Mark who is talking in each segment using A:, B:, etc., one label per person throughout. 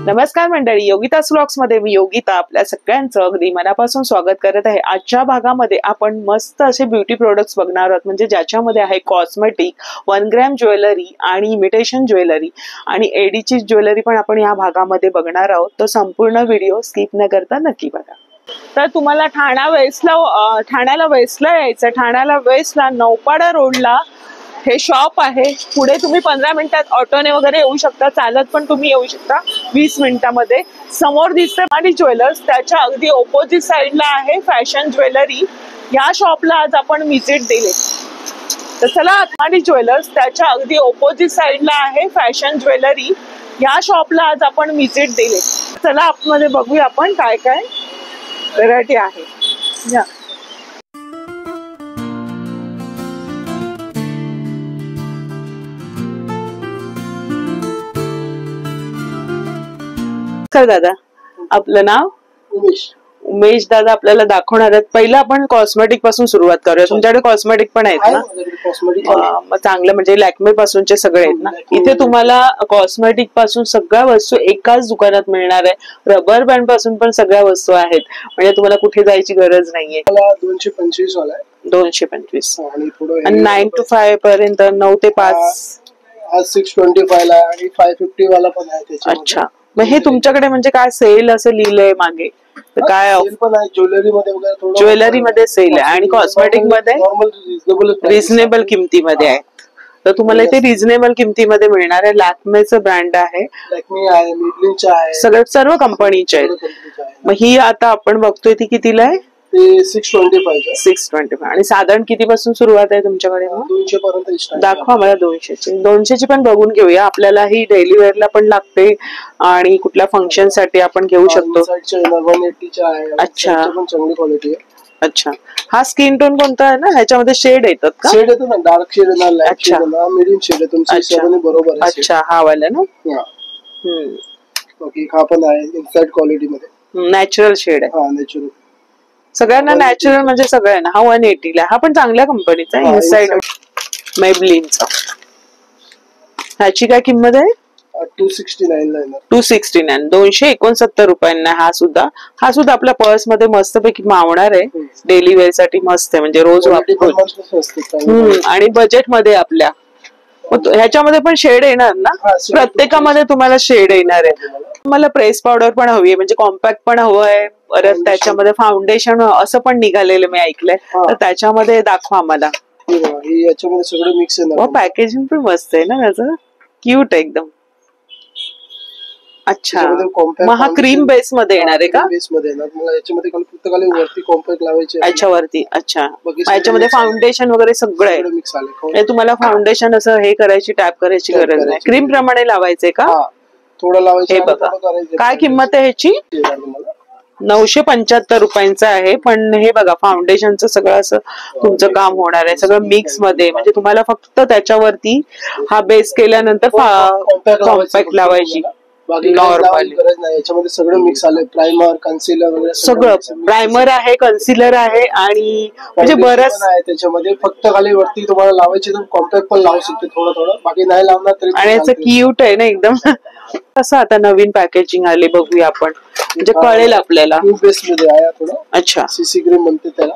A: नमस्कार मंडळी, योगिता व्लॉग्स मध्ये मी योगिता आपल्या सगळ्यांचं अगदी मनापासून स्वागत करत आहे। आजच्या भागामध्ये आपण मस्त असे ब्युटी प्रोडक्ट्स बघणार आहोत, म्हणजे ज्याच्यामध्ये आहे कॉस्मेटिक, 1 ग्रॅम ज्वेलरी आणि इमिटेशन ज्वेलरी आणि एडीची ज्वेलरी पण आपण या भागामध्ये बघणार आहोत। तो संपूर्ण व्हिडिओ स्किप न करता नक्की बघा। तर तुम्हाला ठाण्याला वेस्टला यायचं। ठाण्याला वेस्टला नौपाडा रोडला हे शॉप आहे। पुढे तुम्ही 15 मिनिटात ऑटोने वगैरे येऊ शकता, चालत पण तुम्ही येऊ शकता 20 मिनिटांमध्ये। समोर दिसते मानी ज्वेलर्स, त्याच्या अगदी ऑपोजिट साइडला आहे फॅशन ज्वेलरी। या शॉपला आज आपण व्हिजिट दिली। तर चला, मानी ज्वेलर्स त्याच्या अगदी ऑपोजिट साइडला आहे फॅशन ज्वेलरी। या शॉपला आज आपण व्हिजिट दिली। चला आतमध्ये बघूया आपण काय काय व्हरायटी आहे। या दादा, आपलं नाव? उमेश दादा आपल्याला दाखवणार आहेत। पहिलं आपण कॉस्मेटिक पासून सुरुवात करूया। तुमच्याकडे कॉस्मेटिक पण आहेत ना? मग चांगलं, म्हणजे लॅक्मे पासूनचे सगळे आहेत ना? इथे तुम्हाला कॉस्मेटिक पासून सगळ्या वस्तू एकाच दुकानात मिळणार आहे। रबर बँड पासून पण सगळ्या वस्तू आहेत, म्हणजे तुम्हाला कुठे जायची गरज नाहीये।
B: 225 वाला आहे,
A: 225 आणि 9 to 5 पर्यंत, 9 ते 5।
B: आज 625 ला आणि 550 वाला पण आहे त्याच्यामध्ये।
A: अच्छा, मग हे तुमच्याकडे म्हणजे काय सेल असं लिहिलंय मागे? तर काय
B: पण आहे ज्वेलरी मध्ये वगैरे, थोडं
A: ज्वेलरी मध्ये सेल आहे आणि कॉस्मेटिक मध्ये रिझनेबल किमतीमध्ये आहे। तर तुम्हाला इथे रिझनेबल किमतीमध्ये मिळणार आहे। लॅक्मेचं ब्रँड आहे,
B: लॅक्मे आहे, मिडलिनचा आहे,
A: सर्व कंपनीचे आहेत। मग ही आता आपण बघतोय ती कितीला आहे?
B: ते 625
A: 625 आणि साधारण किती पासून सुरुवात आहे तुमच्याकडे?
B: 200 पर्यंत
A: दाखवा मला। 200ची पण बघून घेऊया, आपल्याला ही डेली वेअरला पण लागते आणि कुठल्या फंक्शन साठी आपण घेऊ शकतो।
B: 180 आहे।
A: अच्छा,
B: पण चांगली क्वालिटी आहे।
A: अच्छा, हा स्किन टोन कोणता आहे ना? ह्याच्यामध्ये शेड येतात का?
B: शेड येतो ना, डार्क शेड येणार, लाईट शेड येणार, मीडियम शेड आहे तुमची सगळ्यांनी बरोबर आहे।
A: अच्छा, हा वाला ना?
B: बाकी हा पण आहे इनसाइड क्वालिटी मध्ये,
A: नॅचरल शेड आहे।
B: हा, नॅचरल
A: सगळ्यांना नॅचरल म्हणजे सगळ्यांना। हा 180 ला, हा पण चांगल्या कंपनीचा आहे। इनसाइड मेबलिनचा। ह्याची काय किंमत आहे?
B: 269 ला येणार।
A: 269, 269 रुपयांना हा सुद्धा आपल्या पर्स मध्ये मस्त पैकी मावणार आहे। डेली वेअर साठी मस्त आहे, म्हणजे रोज वापरू आणि बजेट मध्ये आपल्या। ह्याच्यामध्ये पण शेड येणार ना? प्रत्येकामध्ये तुम्हाला शेड येणार आहे। मला प्रेस पावडर पण हवी आहे, म्हणजे कॉम्पॅक्ट पण हवं आहे, परत त्याच्यामध्ये फाउंडेशन असं पण निघालेलं मी ऐकलंय। तर त्याच्यामध्ये दाखवा मला।
B: याच्यामध्ये सगळं मिक्स आहे।
A: पॅकेजिंग पण मस्त आहे ना त्याचं, क्यूट आहे एकदम। अच्छा, मग हा क्रीम बेस मध्ये येणार आहे का?
B: बेस मध्ये येणार। मग याच्यामध्ये पुस्तकाला वरती कॉम्पॅक्ट लावायचे,
A: याच्यावरती। अच्छा, याच्यामध्ये फाउंडेशन वगैरे सगळं आहे
B: मिक्स आले।
A: हे तुम्हाला फाउंडेशन असं हे करायची, टॅप करायची गरज नाही, क्रीम प्रमाणे लावायचंय का?
B: थोडं लावायचं।
A: हे बघा, काय किंमत आहे ह्याची? 975 रुपयांचं आहे। पण हे बघा, फाउंडेशनचं सगळं असं तुमचं काम होणार आहे, सगळं मिक्स मध्ये। म्हणजे तुम्हाला फक्त त्याच्यावरती हा बेस केल्यानंतर कॉम्पॅक्ट लावायची नॉर्मल
B: गरज नाही। याच्यामध्ये सगळं मिक्स आलंय, प्रायमर, कन्सिलर वगैरे
A: सगळं। प्रायमर आहे, कन्सिलर आहे आणि म्हणजे बरंच
B: आहे त्याच्यामध्ये। फक्त खाली वरती तुम्हाला लावायची तर कॉम्पॅक्ट पण लावू शकते थोडं, बाकी नाही लावणार तरी।
A: आणि याचं क्यूट आहे ना एकदम। असं आता नवीन पॅकेजिंग आले, बघूया आपण, म्हणजे कळेल आपल्याला।
B: बेस मध्ये आहे थोडं।
A: अच्छा,
B: सीसी क्रीम म्हणते त्याला,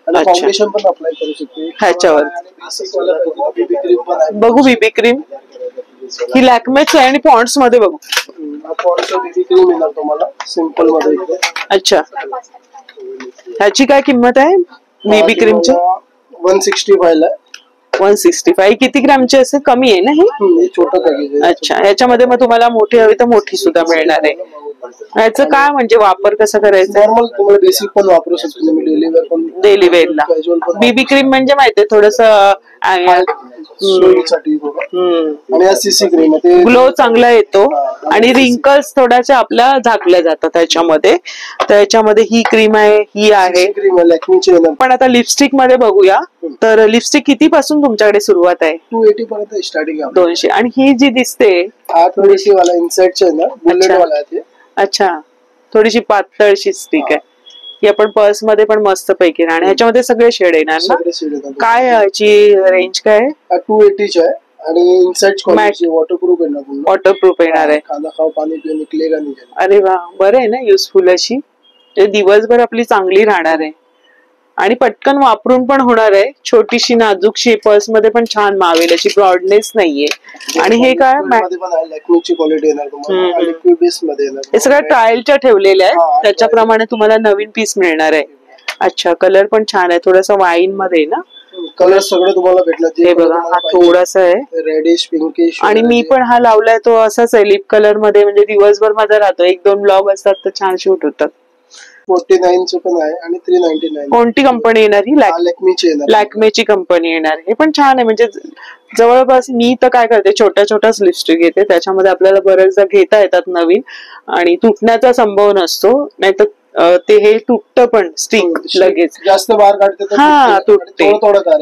B: आणि फाउंडेशन पण अप्लाय करू शकते
A: ह्याच्यावर।
B: बीबी क्रीम पण आहे,
A: बघू बीबी क्रीम। ही लॅक्मेच आहे आणि पॉन्ड्स मध्ये बघू।
B: बीबी क्रीम येणार तुम्हाला सिंपल मध्ये। अच्छा,
A: ह्याची काय किंमत आहे बीबी क्रीमची?
B: 165 ला।
A: 165 किती ग्रॅमची असेल? कमी आहे ना ही?
B: छोटं पॅकेज आहे।
A: अच्छा, ह्याच्यामध्ये मग तुम्हाला मोठी हवी तर मोठी सुद्धा मिळणार आहे। ह्याचं काय म्हणजे वापर कसं करायचं?
B: नॉर्मल तुम्हाला बेसिक पण वापरू शकतो तुम्ही, डेली वेअर पण।
A: डेली वेअरला बीबी क्रीम म्हणजे माहितीये थोडस
B: आणि सीसी क्रीम
A: ग्लो चांगला येतो आणि रिंकल्स थोड्याशा आपल्या झाकल्या जातात त्याच्यामध्ये। त्याच्यामध्ये ही क्रीम आहे, ही आहे
B: क्रीम लॅक्मेची।
A: पण आता लिपस्टिक मध्ये बघूया, तर लिपस्टिक किती पासून तुमच्याकडे सुरुवात आहे?
B: 280 पर्यंत स्टार्टिंग आहे।
A: 200। आणि ही जी दिसते
B: थोडीशी वाला इनसाइडची आहे ना, बुलेट वाला आहे ते।
A: अच्छा, थोडीशी पातळशी स्टिक आहे ही, आपण पर्स मध्ये पण मस्त पैकी। आणि ह्याच्यामध्ये सगळे शेड येणार ना? काय याची रेंज काय आहे?
B: 280 ची आहे आणि इनसाइड क्वालिटी वॉटरप्रूफ येणार पूर्ण.
A: वॉटरप्रूफ येणार आहे.
B: खाना खाओ पाणी पिओ निकलेगा नहीं.
A: अरे वा, बरं आहे ना, युजफुल अशी. ते दिवसभर आपली चांगली राहणार आहे आणि पटकन वापरून पण होणार आहे. छोटीशी नाजूकशी पर्स मध्ये पण छान मावेल अशी, ब्रॉडनेस नाहीये. आणि हे काय
B: लॅक्मेची क्वालिटी येणार तुम्हाला. लिक्विड बेस मध्ये येणार.
A: हे सगळं ट्रायलच्या ठेवलेलं आहे, त्याच्याप्रमाणे तुम्हाला नवीन पीस मिळणार आहे. अच्छा, कलर पण छान आहे, थोडासा वाईन मध्ये ना
B: कलर सगळं तुम्हाला भेटलं.
A: हे बघा, हा थोडासा आहे
B: रेडिश पिंकिश.
A: आणि मी पण हा लावलाय तो असाच आहे लिप कलर मध्ये, म्हणजे दिवसभर माझा राहतो. 1-2 ब्लॉग असतात तर छान शूट होतात.
B: 49 चे पण आहे आणि 399.
A: कोणती कंपनी येणार ही?
B: लॅक्मेची येणार.
A: लॅक्मेची कंपनी येणार. हे पण छान आहे, म्हणजे जवळपास मी तर काय करते, छोट्या छोट्याच लिपस्टिक घेते, त्याच्यामध्ये आपल्याला बरेचदा घेता येतात नवीन आणि तुटण्याचा संभव नसतो. नाहीतर ते हे तुटतं पण स्टिक लगेच,
B: जास्त बाहेर काढते तर
A: हा तुटते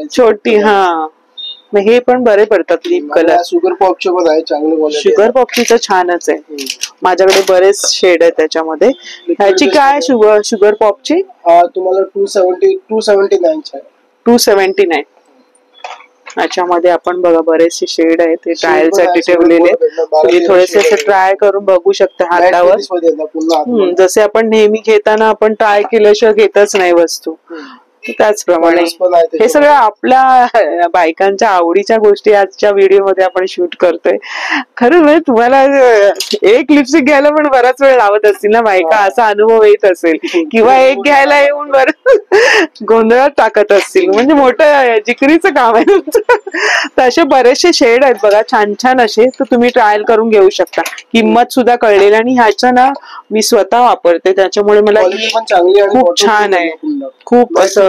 A: छोटी. हा, मग हे पण बरे पडतात लिप कलर.
B: शुगर पॉपचे पण आहे चांगले क्वालिटी.
A: शुगर पॉपची तर छानच आहे, माझ्याकडे बरेच शेड आहेत त्याच्यामध्ये. ह्याची काय शुगर पॉपची?
B: तुम्हाला 279 आहे.
A: 279. याच्यामध्ये आपण बघा बरेचसे शेड आहेत, ते ट्रायल साठी ठेवलेले. तुम्ही थोडेसे असे ट्राय करून बघू शकता हातावर. जसे आपण नेहमी घेताना आपण ट्राय केल्याशिवाय घेतच नाही वस्तू, त्याचप्रमाणे हे सगळं आपल्या बायकांच्या आवडीच्या गोष्टी आजच्या व्हिडिओ मध्ये आपण शूट करतोय. खरं म्हणजे तुम्हाला एक लिपस्टिक घ्यायला पण बराच वेळ लावत असतील ना बायका, असा अनुभव येत असेल, किंवा एक घ्यायला येऊन बरं गोंधळात टाकत असतील. म्हणजे मोठं जिकरीचं काम आहे तुमचं. तर असे बरेचसे शेड आहेत बघा, छान छान असे, तर तुम्ही ट्रायल करून घेऊ शकता. किंमत सुद्धा कळलेली, आणि ह्याच्या ना मी स्वतः वापरते, त्याच्यामुळे मला खूप छान आहे. खूप असं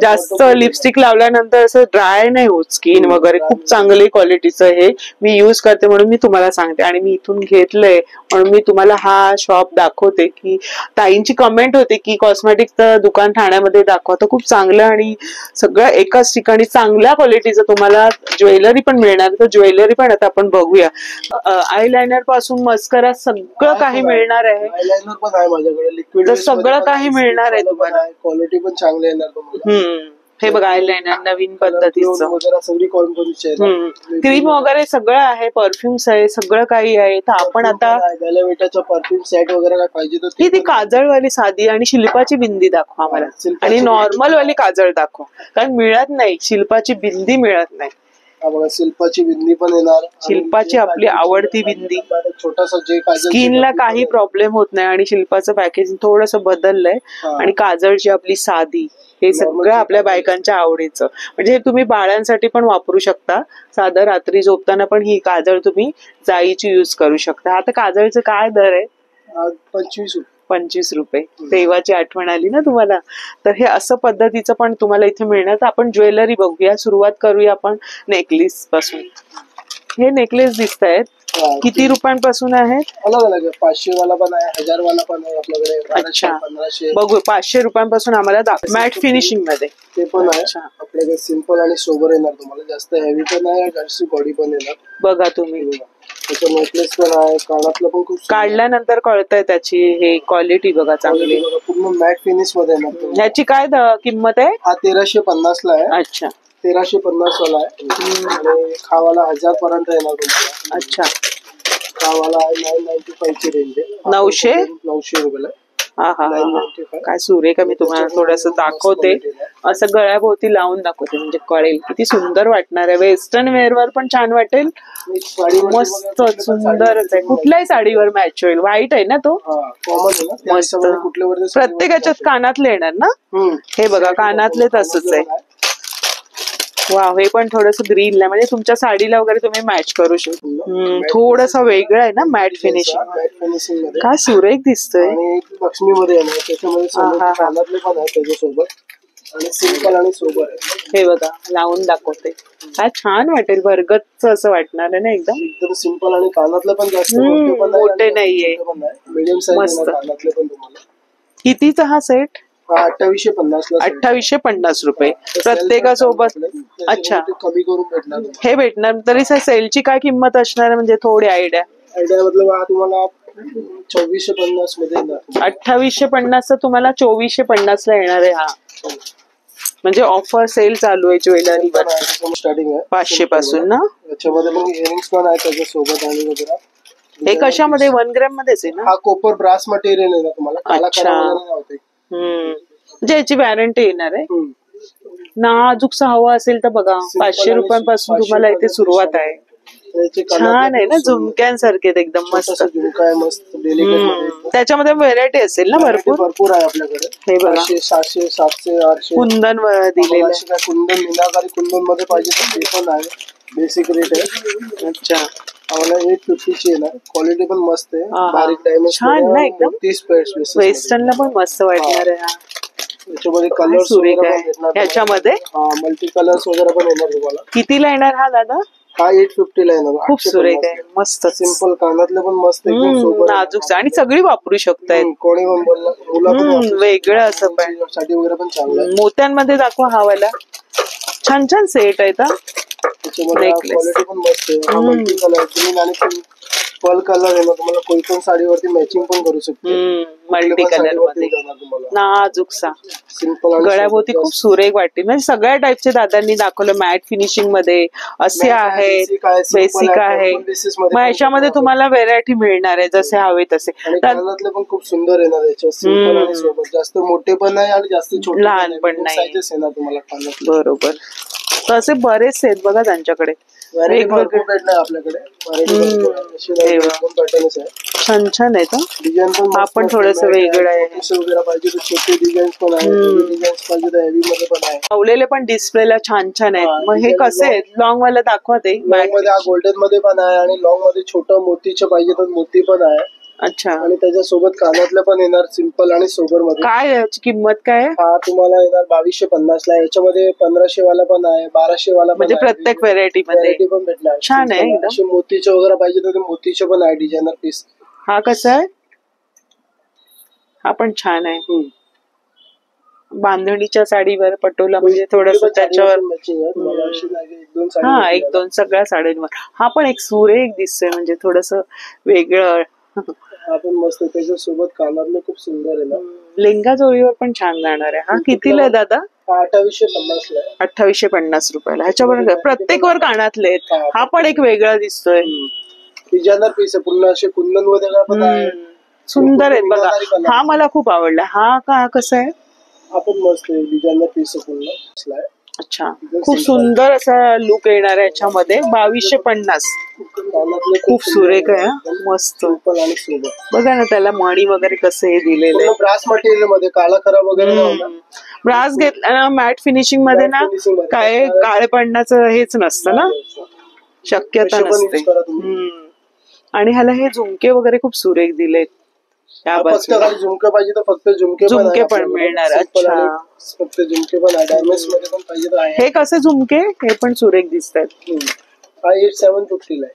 A: जास्त लिपस्टिक लावल्यानंतर असं ड्राय नाही होत स्किन वगैरे. खूप चांगली क्वालिटीचं हे मी युज करते, म्हणून मी तुम्हाला सांगते. आणि मी इथून घेतलंय म्हणून मी तुम्हाला हा शॉप दाखवते. की ताईंची कमेंट होती की कॉस्मेटिकचं दुकान ठाण्यामध्ये दाखवा, तर खूप चांगलं आणि सगळं एकाच ठिकाणी चांगल्या क्वालिटीचं तुम्हाला ज्वेलरी पण मिळणार. तर ज्वेलरी पण आता आपण बघूया. आयलायनर पासून मस्करा सगळं काही मिळणार आहे.
B: आयलायनर पण आहे माझ्याकडे, लिक्विड
A: सगळं काही मिळणार आहे तुम्हाला.
B: क्वालिटी पण चांगली येणार तुम्हाला.
A: हे बघा, आयलायनर नवीन पद्धतीचं,
B: सगळी क्वालिटी,
A: क्रीम वगैरे सगळं आहे, परफ्युम्स आहे, सगळं काही आहे. तर आपण आता
B: बेलाविटाचा परफ्यूम सेट वगैरे काय पाहिजे तर
A: ती काजळवाली साधी आणि शिल्पाची बिंदी दाखवा मला, आणि नॉर्मल वाली काजळ दाखवा, कारण मिळत नाही, शिल्पाची बिंदी मिळत नाही.
B: बघा, शिल्पाची बिंदी पण येणार.
A: शिल्पाची आपली आवडती बिंदी,
B: छोटासा जे
A: स्किनला काही प्रॉब्लेम होत नाही. आणि शिल्पाचं पॅकेजिंग थोडस बदललंय. आणि काजळची आपली साधी, हे सगळं आपल्या बायकांच्या आवडीचं. म्हणजे तुम्ही बाळांसाठी पण वापरू शकता. साधं रात्री झोपताना पण ही काजळ तुम्ही जाईची युज करू शकता. आता काजळचं काय दर आहे? 25 रुपये. तेव्हाची आठवण आली ना तुम्हाला. तर हे असं पद्धतीचं पण तुम्हाला इथे मिळणार. तर आपण ज्वेलरी बघूया, सुरुवात करूया आपण नेकलेस पासून. हे नेकलेस दिसत आहेत, किती रुपयांपासून आहेत?
B: अलग अलग, 500 वाला पण आहे, 1000 वाला पण आहे आपल्याकडे.
A: अच्छा, बघू. 500 रुपयांपासून आम्हाला मॅट फिनिशिंग मध्ये
B: ते पण आहे आपल्याकडे. सिंपल आणि सोबर येणार तुम्हाला, जास्त हेवी पण आहे, जास्त बॉडी पण येणार.
A: बघा तुम्ही,
B: नेकलेस पण आहे, कानातलं पण खूप
A: काढल्यानंतर कळतंय त्याची हे क्वालिटी बघा चांगली.
B: पूर्ण मॅट फिनिश मध्ये येणार.
A: ह्याची काय किंमत आहे?
B: हा 1350 ला आहे.
A: अच्छा,
B: 1350 वाला आहे. आणि खावाला 1000 पर्यंत येणार तुम्हाला.
A: अच्छा,
B: खावाला 995 ची रेंज आहे. 900 रुपयाला.
A: हा हा हा, काय सुरेख. मी तुम्हाला थोडस दाखवते, असं गळ्याभोवती लावून दाखवते, म्हणजे कळेल किती सुंदर वाटणार आहे. वेस्टर्न वेअर वर पण छान वाटेल, मस्त सुंदरच आहे. कुठल्याही साडीवर मॅच होईल. व्हाईट आहे ना तो, मस्त. प्रत्येकाच्यात कानातले येणार ना. हे बघा, कानातले तसंच आहे. वाव, हे पण थोडस ग्रीन ला, म्हणजे तुमच्या साडीला वगैरे तुम्ही मॅच करू शकता. थोडस वेगळं आहे ना मॅट फिनिशिंग. काय सुरेख दिसतोय.
B: लक्ष्मी मध्ये त्याच्यामध्ये कानातले पण आहे त्याच्यासोबत, आणि सिंपल आणि सोबर आहे.
A: हे बघा, लावून दाखवते, काय छान वाटेल. भरगतच असं वाटणार आहे ना, एकदम
B: सिंपल. आणि कानातलं पण जास्त
A: मोठे नाहीये,
B: मीडियम साईज कानातले पण तुम्हाला.
A: कितीचा हा सेट?
B: 2850
A: रुपये प्रत्येकासोबत. अच्छा,
B: कमी करून भेटणार
A: हे भेटणार. तरी सेलची काय किंमत असणार, म्हणजे थोडी आयडिया
B: मतलब तुम्हाला 2450 मध्ये येणार.
A: 2850 तुम्हाला 2450 ला येणार आहे. हा म्हणजे ऑफर सेल चालू आहे ज्वेलरीवर.
B: स्टार्टिंग आहे
A: 500 पासून ना.
B: याच्यामध्ये मग इयरिंग्स पण आहे त्याच्यासोबत आणि वगैरे.
A: हे कशामध्ये 1 ग्रॅम मध्येच आहे ना.
B: हा कोपर ब्रास मटेरियल आहे ना तुम्हाला. काला करा वगैरे होते.
A: म्हणजे याची वॅरंटी येणार आहे नाजूकसा हवा असेल तर बघा 500 रुपयांपासून तुम्हाला इथे सुरुवात आहे. छान आहे ना झुमक्यांसारखे एकदम मस्त. त्याच्यामध्ये व्हेरायटी असेल ना
B: भरपूर आहे आपल्याकडे. हे बघा 700 700 800
A: कुंदन दिलेलं.
B: कुंदन मीनाकारी कुंदन मध्ये पाहिजे तर ते पण आहे. बेसिक रेट आहे.
A: अच्छा
B: आम्हाला 850 ची आहे ना. क्वालिटी पण मस्त आहे. बारीक डायमंड
A: छान ना एकदम.
B: 30 पेअर्स
A: वेस्टर्नला पण मस्त वाटणार आहे.
B: याच्यामध्ये कलर्स
A: याच्यामध्ये
B: मल्टी कलर्स वगैरे पण येणार तुम्हाला.
A: कितीला येणार हा दादा.
B: हा 850 ला येणार.
A: खूप सुरेख आहे मस्त.
B: सिंपल कानातले पण मस्त एकदम सोबत
A: नाजूक आणि सगळी वापरू शकतायत.
B: कोणी पण बोलला मुला पण
A: वेगळं असं पण
B: साठी वगैरे पण चांगलं आहे.
A: मोत्यांमध्ये दाखवा हा वाला. छान छान सेट आहे.
B: त्याच्यामध्ये क्वालिटी पण मस्त आहे. मल्टी कलर ग्रीन आणि पर्ल कलर आहे ना तुम्हाला कोई पण साडीवरती मॅचिंग पण करू शकते.
A: मल्टी कलर मध्ये नाजूकसा गळ्याभोवती खूप सुरेख वाटते. म्हणजे सगळ्या टाईपचे दादांनी दाखवलं. मॅट फिनिशिंग मध्ये असे आहेत, बेसिक आहे. मग याच्यामध्ये तुम्हाला व्हेरायटी मिळणार आहे जसे हवे तसे.
B: कानातले पण खूप सुंदर येणार याच्यात. सिंपल आणि सोबत जास्त मोठे पण नाही आणि जास्त छोटे
A: लहान पण नाही.
B: साईजेस येणार तुम्हाला कानातले.
A: बरोबर. तसे बरेच आहेत बघा त्यांच्याकडे
B: वेगवेगळे आपल्याकडे.
A: छान छान आहे.
B: डिझाईन पण
A: हा पण थोडस वेगळं आहे.
B: वगैरे पाहिजे तर छोटे डिझाईन पण आहे. डिझाईन पाहिजे तर हेवी मध्ये पण आहे.
A: लावलेले पण डिस्प्लेला छान छान आहेत. मग हे कसे आहेत. लॉंग वाला दाखवा ते.
B: लॉंग मध्ये हा गोल्डन मध्ये पण आहे आणि लॉंग मध्ये छोटं मोतीचे पाहिजे तर मोती पण आहे.
A: अच्छा.
B: आणि त्याच्यासोबत कानातलं पण येणार सिंपल आणि सोबर मध्ये.
A: काय याची किंमत काय.
B: हा तुम्हाला येणार 2250 ला. याच्यामध्ये 1500 वाला पण आहे 1200 वाला पण.
A: म्हणजे प्रत्येक व्हेरायटी मध्ये
B: पण भेटणार.
A: छान आहे एकदम.
B: मोतीचे वगैरे पाहिजे तर मोतीचे पण आहे डिझायनर पीस.
A: हा कसा आहे. हा पण छान आहे. बांधणीच्या साडीवर पटोला म्हणजे थोडस त्याच्यावर. हा 1-2 सगळ्या साड्यांवर. हा पण एक सुरेख दिसतोय म्हणजे थोडस वेगळं.
B: हा पण मस्त. त्याच्यासोबत कानातले खूप सुंदर आहे ना.
A: लेंगा जोडीवर पण छान जाणार आहे. हा कितीला आहे दादा.
B: 2850 ला.
A: 2850 रुपयाला. ह्याच्यावर प्रत्येक वर कानातले आहेत. हा पण एक वेगळा दिसतोय.
B: डिझायनर पीस आहे पूर्ण असे कुंदन वगैरे पण आहे.
A: सुंदर आहेत बघा. हा मला खूप आवडला. हा का कसा आहे.
B: हा पण मस्त आहे. डिझायनर पीस पूर्ण.
A: अच्छा खूप सुंदर असा लुक येणार आहे याच्यामध्ये. 2250. खूप सुरेख आहे. मस्त बघा ना. त्याला मणी वगैरे कसे दिलेले.
B: ब्रास मटेरियल मध्ये काळा खराब वगैरे.
A: ब्रास घेतला ना मॅट फिनिशिंग मध्ये ना काय काळे पडण्याचं हेच नसतं ना. शक्यता नसते. आणि ह्याला हे झुमके वगैरे खूप सुरेख दिलेत.
B: झुमके पाहिजे तर फक्त झुमके
A: पण मिळणार. अच्छा
B: फक्त झुमके पण आहे. डायमंड्स मध्ये पण पाहिजे तर आहे.
A: हे कसे झुमके. हे पण सुरेख दिसत आहेत.
B: हा 750 ला आहे.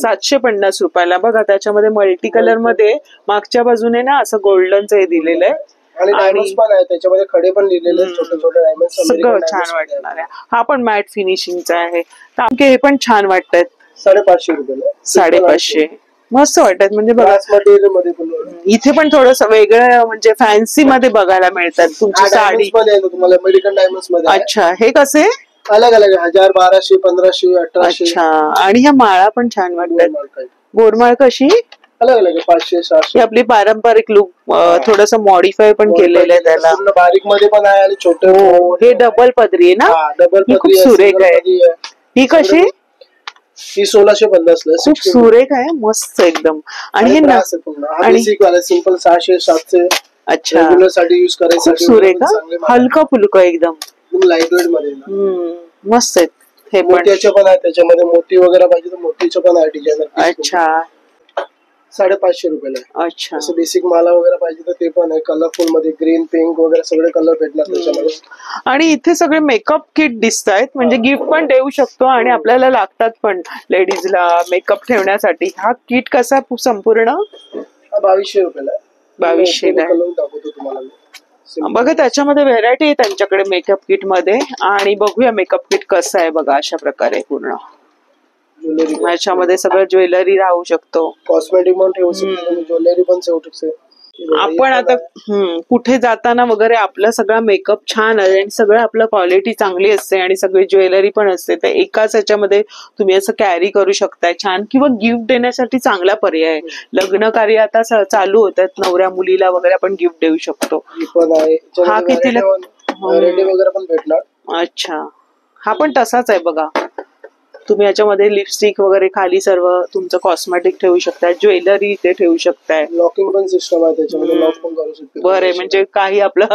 A: 750 रुपयाला. बघा त्याच्यामध्ये मल्टी कलर मध्ये मागच्या बाजूने ना असं गोल्डनचं हे दिलेलं आहे.
B: आणि डायमंड्स पण आहे त्याच्यामध्ये. खडे पण लिहिलेले आहेत छोटे छोटे डायमंड्स.
A: सगळं छान वाटणार आहे. हा पण मॅट फिनिशिंगचा आहे. हे पण छान वाटतात.
B: 550 रुपयाला.
A: 550 मस्त वाटतात. म्हणजे बघा
B: मटेरियल मध्ये पण
A: इथे पण थोडस वेगळं म्हणजे फॅन्सी मध्ये बघायला मिळतात. तुमची साडी
B: तुम्हाला अमेरिकन डायमंड्स मध्ये.
A: अच्छा हे कसे.
B: अलग अलग 1000 1200 1500 1800.
A: अच्छा. आणि ह्या माळा पण छान वाटतात. बोरमाळ कशी.
B: अलग अलग 500 700.
A: आपली पारंपरिक लुक थोडस मॉडिफाय पण केलेलं आहे त्याला.
B: बारीक मध्ये पण आहे आणि छोटे.
A: हे डबल पदरी आहे ना.
B: डबल पदरी.
A: खूप सुरेख आहे. ही कशी.
B: ही 1650 ला.
A: खूप सुरेख आहे. मस्त एकदम. आणि हे
B: सिंपल 600 700.
A: अच्छा
B: रेग्युलर साठी यूज करायचं.
A: सुरेख. हलका फुलका एकदम
B: लाईट वेट मध्ये.
A: मस्त आहेत. हे
B: मोत्याचे पण आहे. त्याच्यामध्ये मोती वगैरे पाहिजे तर मोतीचे पण आहे डिझायनर.
A: अच्छा
B: 550 रुपयाला.
A: अच्छा
B: असं बेसिक माला वगैरे पाहिजे तर ते पण आहे. कलरफुल मध्ये ग्रीन पिंक वगैरे सगळे कलर भेटणार त्याच्यामध्ये.
A: आणि इथे सगळे मेकअप किट दिसत आहेत. म्हणजे गिफ्ट पण देऊ शकतो आणि आपल्याला लागतात पण लेडीजला मेकअप ठेवण्यासाठी. हा किट कसा संपूर्ण.
B: 2200 रुपयाला.
A: 2200 ला
B: दाखवतो तुम्हाला.
A: बघा त्याच्यामध्ये व्हेरायटी आहे त्यांच्याकडे मेकअप किट मध्ये. आणि बघूया मेकअप किट कसं आहे बघा. अशा प्रकारे पूर्ण याच्यामध्ये सगळं ज्वेलरी राहू शकतो.
B: कॉस्मेटिक पण ठेवू शकतो. ज्वेलरी पण ठेवू शकतो.
A: आपण आता कुठे जाताना वगैरे आपला सगळा मेकअप छान आहे आणि सगळं आपलं क्वालिटी चांगली असते आणि सगळी ज्वेलरी पण असते, तर एकाच ह्याच्यामध्ये तुम्ही असं कॅरी करू शकताय छान, किंवा गिफ्ट देण्यासाठी चांगला पर्याय आहे. लग्न कार्य आता चालू होतात, नवऱ्या मुलीला वगैरे आपण गिफ्ट देऊ शकतो. हा कितीला
B: वगैरे पण भेटणार.
A: अच्छा, हा पण तसाच आहे बघा. तुम्ही याच्यामध्ये लिपस्टिक वगैरे खाली सर्व तुमचं कॉस्मेटिक ठेवू शकताय, ज्वेलरी इथे ठेवू शकताय.
B: लॉकिंग पण सिस्टम आहे त्याच्यामध्ये, लॉक पण करू शकता.
A: बरं, म्हणजे काही आपलं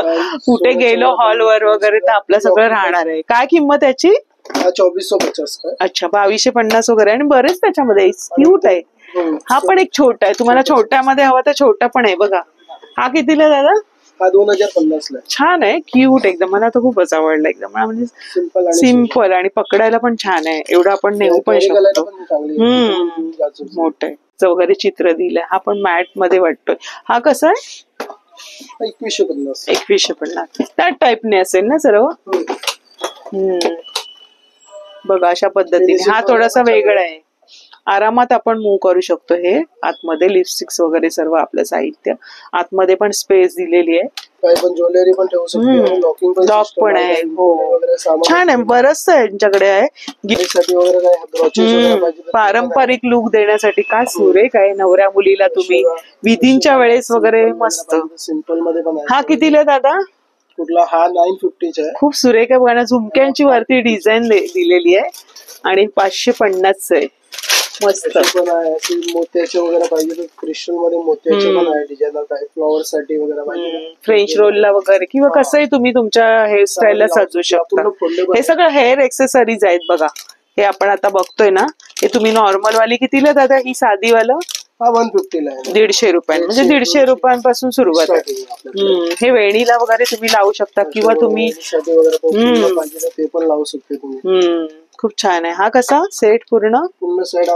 A: कुठे गेलो हॉलवर वगैरे तर आपलं सगळं राहणार आहे. काय किंमत याची?
B: 2450 काय.
A: अच्छा, 2250 वगैरे, आणि बरेच त्याच्यामध्ये क्यूट आहे. हा पण एक छोटा आहे, तुम्हाला छोट्यामध्ये हवा तर छोटा पण आहे बघा. हा कितीला दादा?
B: हा 2050 ला.
A: छान आहे, क्यूट एकदम, मला तर खूपच आवडलं एकदम. म्हणजे सिंपल आणि पकडायला पण छान आहे, एवढं आपण नेऊ पण शकतो. मोठं आहे वगैरे चित्र दिलंय. हा पण मॅट मध्ये वाटतोय. हा कसा आहे?
B: 2150.
A: 2150 त्याच टाईपने असेल ना सर्व. बघा अशा पद्धतीने. हा थोडासा वेगळा आहे, आरामात आपण मूव्ह करू शकतो. हे आतमध्ये लिपस्टिक्स वगैरे सर्व आपलं साहित्य, आतमध्ये पण स्पेस दिलेली आहे.
B: पण ज्वेलरी पण ठेवू शकतो,
A: लॉक पण आहे. हो, छान आहे, बरंच यांच्याकडे आहे. पारंपरिक लुक देण्यासाठी काय सुरेख आहे. नवऱ्या मुलीला तुम्ही विधींच्या वेळेस वगैरे मस्त.
B: सिंपल मध्ये पण.
A: हा कितीला दादा?
B: कुठला? हा 950 आहे.
A: खूप सुरेख आहे बघा, झुमक्यांची वरती डिझाईन दिलेली आहे आणि 550 आहे. मस्त.
B: मोत्याचे वगैरे पाहिजे तर क्रिस्टल मध्ये मोत्याचे पण आहे डिझायनर, काही फ्लॉवर साठी वगैरे पाहिजे,
A: फ्रेंच रोलला वगैरे, किंवा कसंही तुम्ही तुमच्या हेअरस्टाईलला सजू शकता. हे सगळं हेअर एक्सेसरीज आहेत बघा. हे आपण आता बघतोय ना, हे तुम्ही नॉर्मल वाली कितीला दादा? ही साधी वाला
B: 150 ला आहे.
A: 150 रुपये, म्हणजे 150 रुपयांपासून सुरुवात आहे. हे वेणीला वगैरे तुम्ही लावू शकता, किंवा तुम्ही
B: ते पण लावू शकते तुम्ही.
A: खूप छान आहे. हा कसा सेट? पूर्ण
B: सेट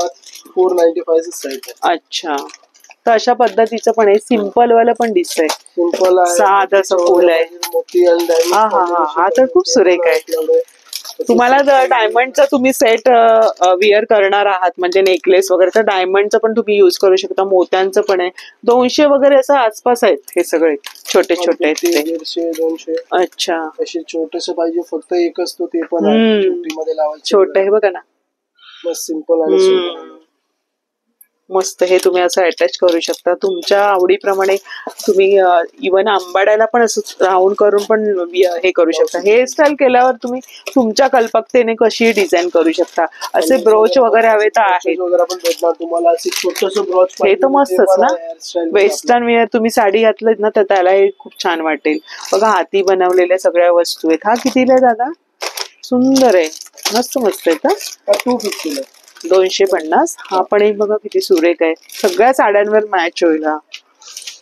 B: 495 सेट.
A: अच्छा, तर अशा पद्धतीचं पण आहे. सिंपल वाला पण दिसतंय,
B: सिंपल आहे,
A: साधं असं फुल आहे.
B: मोती आणि डायमंड.
A: हा तर खूप सुरेख आहे. तुम्हाला जर डायमंडचा तुम्ही सेट विअर करणार आहात, म्हणजे नेकलेस वगैरे, तर डायमंडचं पण तुम्ही युज करू शकता. मोत्यांचं पण आहे. 200 वगैरे असं आसपास आहेत हे सगळे छोटे छोटे.
B: 150 200.
A: अच्छा,
B: असे छोटेसे पाहिजे फक्त एक असतो, ते पण मध्ये लावायचं.
A: छोटे आहे बघा ना,
B: मस्त सिंपल आणि
A: मस्त. हे तुम्ही असं अटॅच करू शकता तुमच्या आवडीप्रमाणे. तुम्ही इव्हन आंबाड्याला पण असं राऊंड करून पण हे करू शकता. हेअरस्टाईल केल्यावर तुम्ही तुमच्या कल्पकतेने कशी डिझाईन करू शकता. असे ब्रोच वगैरे हवे तर आहेत
B: तुम्हाला.
A: हे तर मस्तच ना, वेस्टर्न वेअर तुम्ही साडी घातलं ना तर त्याला खूप छान वाटेल. बघा हाती बनवलेल्या सगळ्या वस्तू आहेत. हा कितीला आहे दादा? सुंदर आहे, मस्त मस्त आहे. का
B: 250
A: 250. हा पण एक बघा किती सुरेख आहे, सगळ्या साड्यांवर मॅच होईल. हा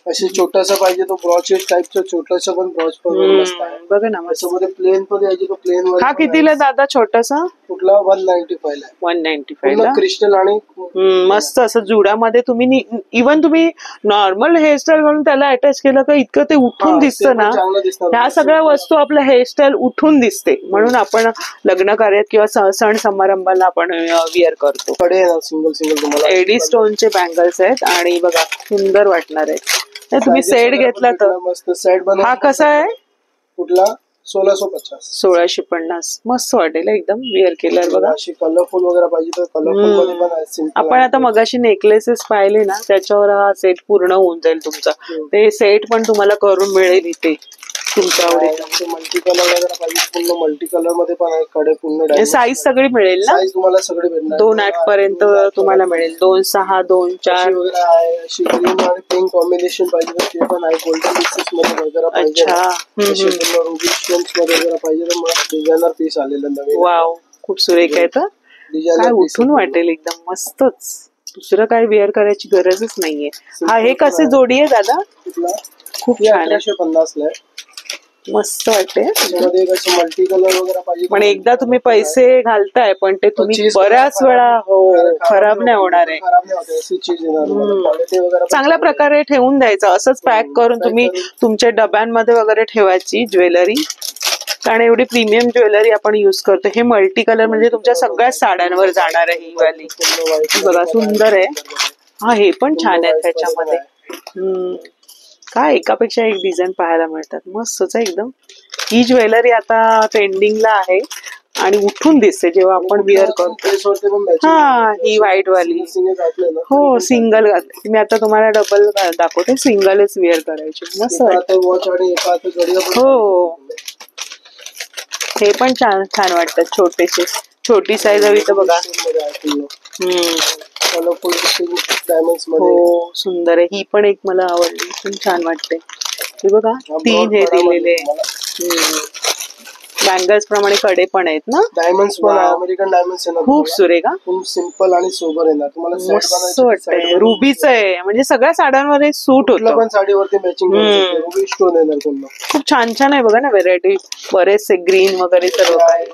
B: असे छोटासा पाहिजे तो ब्रॉच टाइपचा छोटासा पण ब्रॉच पण मस्त आहे
A: बघा ना.
B: त्याच्यामध्ये प्लेन पण यायची तो प्लेन.
A: हा कितीला दादा छोटासा?
B: कुठला? 195 ला.
A: 195 ला.
B: क्रिस्टल आणि
A: मस्त असं जुड्यामध्ये तुम्ही इव्हन तुम्ही नॉर्मल हेअरस्टाईल घालून त्याला अटॅच केलं का इतकं ते उठून दिसतं ना. ह्या सगळ्या वस्तू आपल्या हेअरस्टाईल उठून दिसते, म्हणून आपण लग्न कार्यात किंवा सण समारंभाला आपण विअर करतो.
B: सिंगल सिंगल तुम्हाला
A: एडी स्टोनचे बँगल्स आहेत आणि बघा सुंदर वाटणार आहे. तुम्ही सेट घेतला तर
B: मस्त सेट.
A: हा कसा आहे?
B: कुठला? 1650.
A: 1650. मस्त वाटेल एकदम विअर केल्यावर बघा.
B: कलरफुल वगैरे पाहिजे तर कलरफुल मध्ये पण आहे.
A: आपण आता मगाशी नेकलेसेस पाहिले ना, त्याच्यावर हा सेट पूर्ण होऊन जाईल तुमचा. ते सेट पण तुम्हाला करून मिळेल इथे तुमच्या आवडीचं.
B: मल्टी कलर वगैरे पाहिजे पूर्ण मल्टी कलर मध्ये पण आहे. कडे पूर्ण
A: साईज सगळी मिळेल ना?
B: साईज तुम्हाला सगळे भेटणार.
A: 2.8 पर्यंत तुम्हाला मिळेल. 2.6 2.4
B: वगैरे आहे. अशी ग्रीन आणि पिंक कॉम्बिनेशन पाहिजे तर ते पण आहे. गोल्डन मिक्सेस मध्ये वगैरे पाहिजे.
A: अच्छा,
B: रुबी स्टोन्स मध्ये वगैरे पाहिजे तर मग डिझायनर पीस आलेलं नवीन.
A: वाव, खूप सुरेख आहे. तर काय उठून वाटेल एकदम मस्तच. दुसरं काय विअर करायची गरजच नाहीये. हा हे कसे जोडी आहे दादा? खूप छान आहे.
B: 1850 ला आहे.
A: मस्त वाटते.
B: मल्टी कलर वगैरे पाहिजे.
A: पण एकदा तुम्ही पैसे घालताय पण ते तुम्ही बऱ्याच वेळा खराब नाही होणार आहे. चांगल्या प्रकारे ठेवून द्यायचं, असंच पॅक करून तुम्ही तुमच्या डब्यांमध्ये वगैरे ठेवायची ज्वेलरी. कारण एवढी प्रीमियम ज्वेलरी आपण युज करतो. हे मल्टी कलर म्हणजे तुमच्या सगळ्याच साड्यांवर जाणार आहे ही वाली. बघा सुंदर आहे. हा हे पण छान आहे त्याच्यामध्ये. काय एकापेक्षा एक डिझाईन पाहायला मिळतात, मस्तच आहे एकदम. ही ज्वेलरी आता ट्रेंडिंगला आहे आणि उठून दिसते जेव्हा आपण वेअर करतो. हा, ही व्हाईट वाली हो सिंगल घालते मी आता, तुम्हाला डबल दाखवते, सिंगलच वेअर करायची, मस्त हो. हे पण छान छान वाटतात छोटेसे, छोटी साईज हवी तर बघा. हो सुंदर आहे, ही पण एक मला आवडली, पण छान वाटते. हे बघा 3 हे दिलेले बँगल्स प्रमाणे कडे पण आहेत ना,
B: डायमंड्स पण आहे, अमेरिकन डायमंड्स आहे ना,
A: खूप सुरेख,
B: खूप सिंपल आणि सोबर आहे ना. तुम्हाला
A: मस्त वाटतंय, रुबीच आहे म्हणजे सगळ्या साड्यांमध्ये सूट होतं,
B: पण साडीवरती मॅचिंग रुबी स्टोन आहे ना.
A: खूप छान छान आहे बघा ना, व्हेरायटी बरेचसे ग्रीन वगैरे सर्व काय.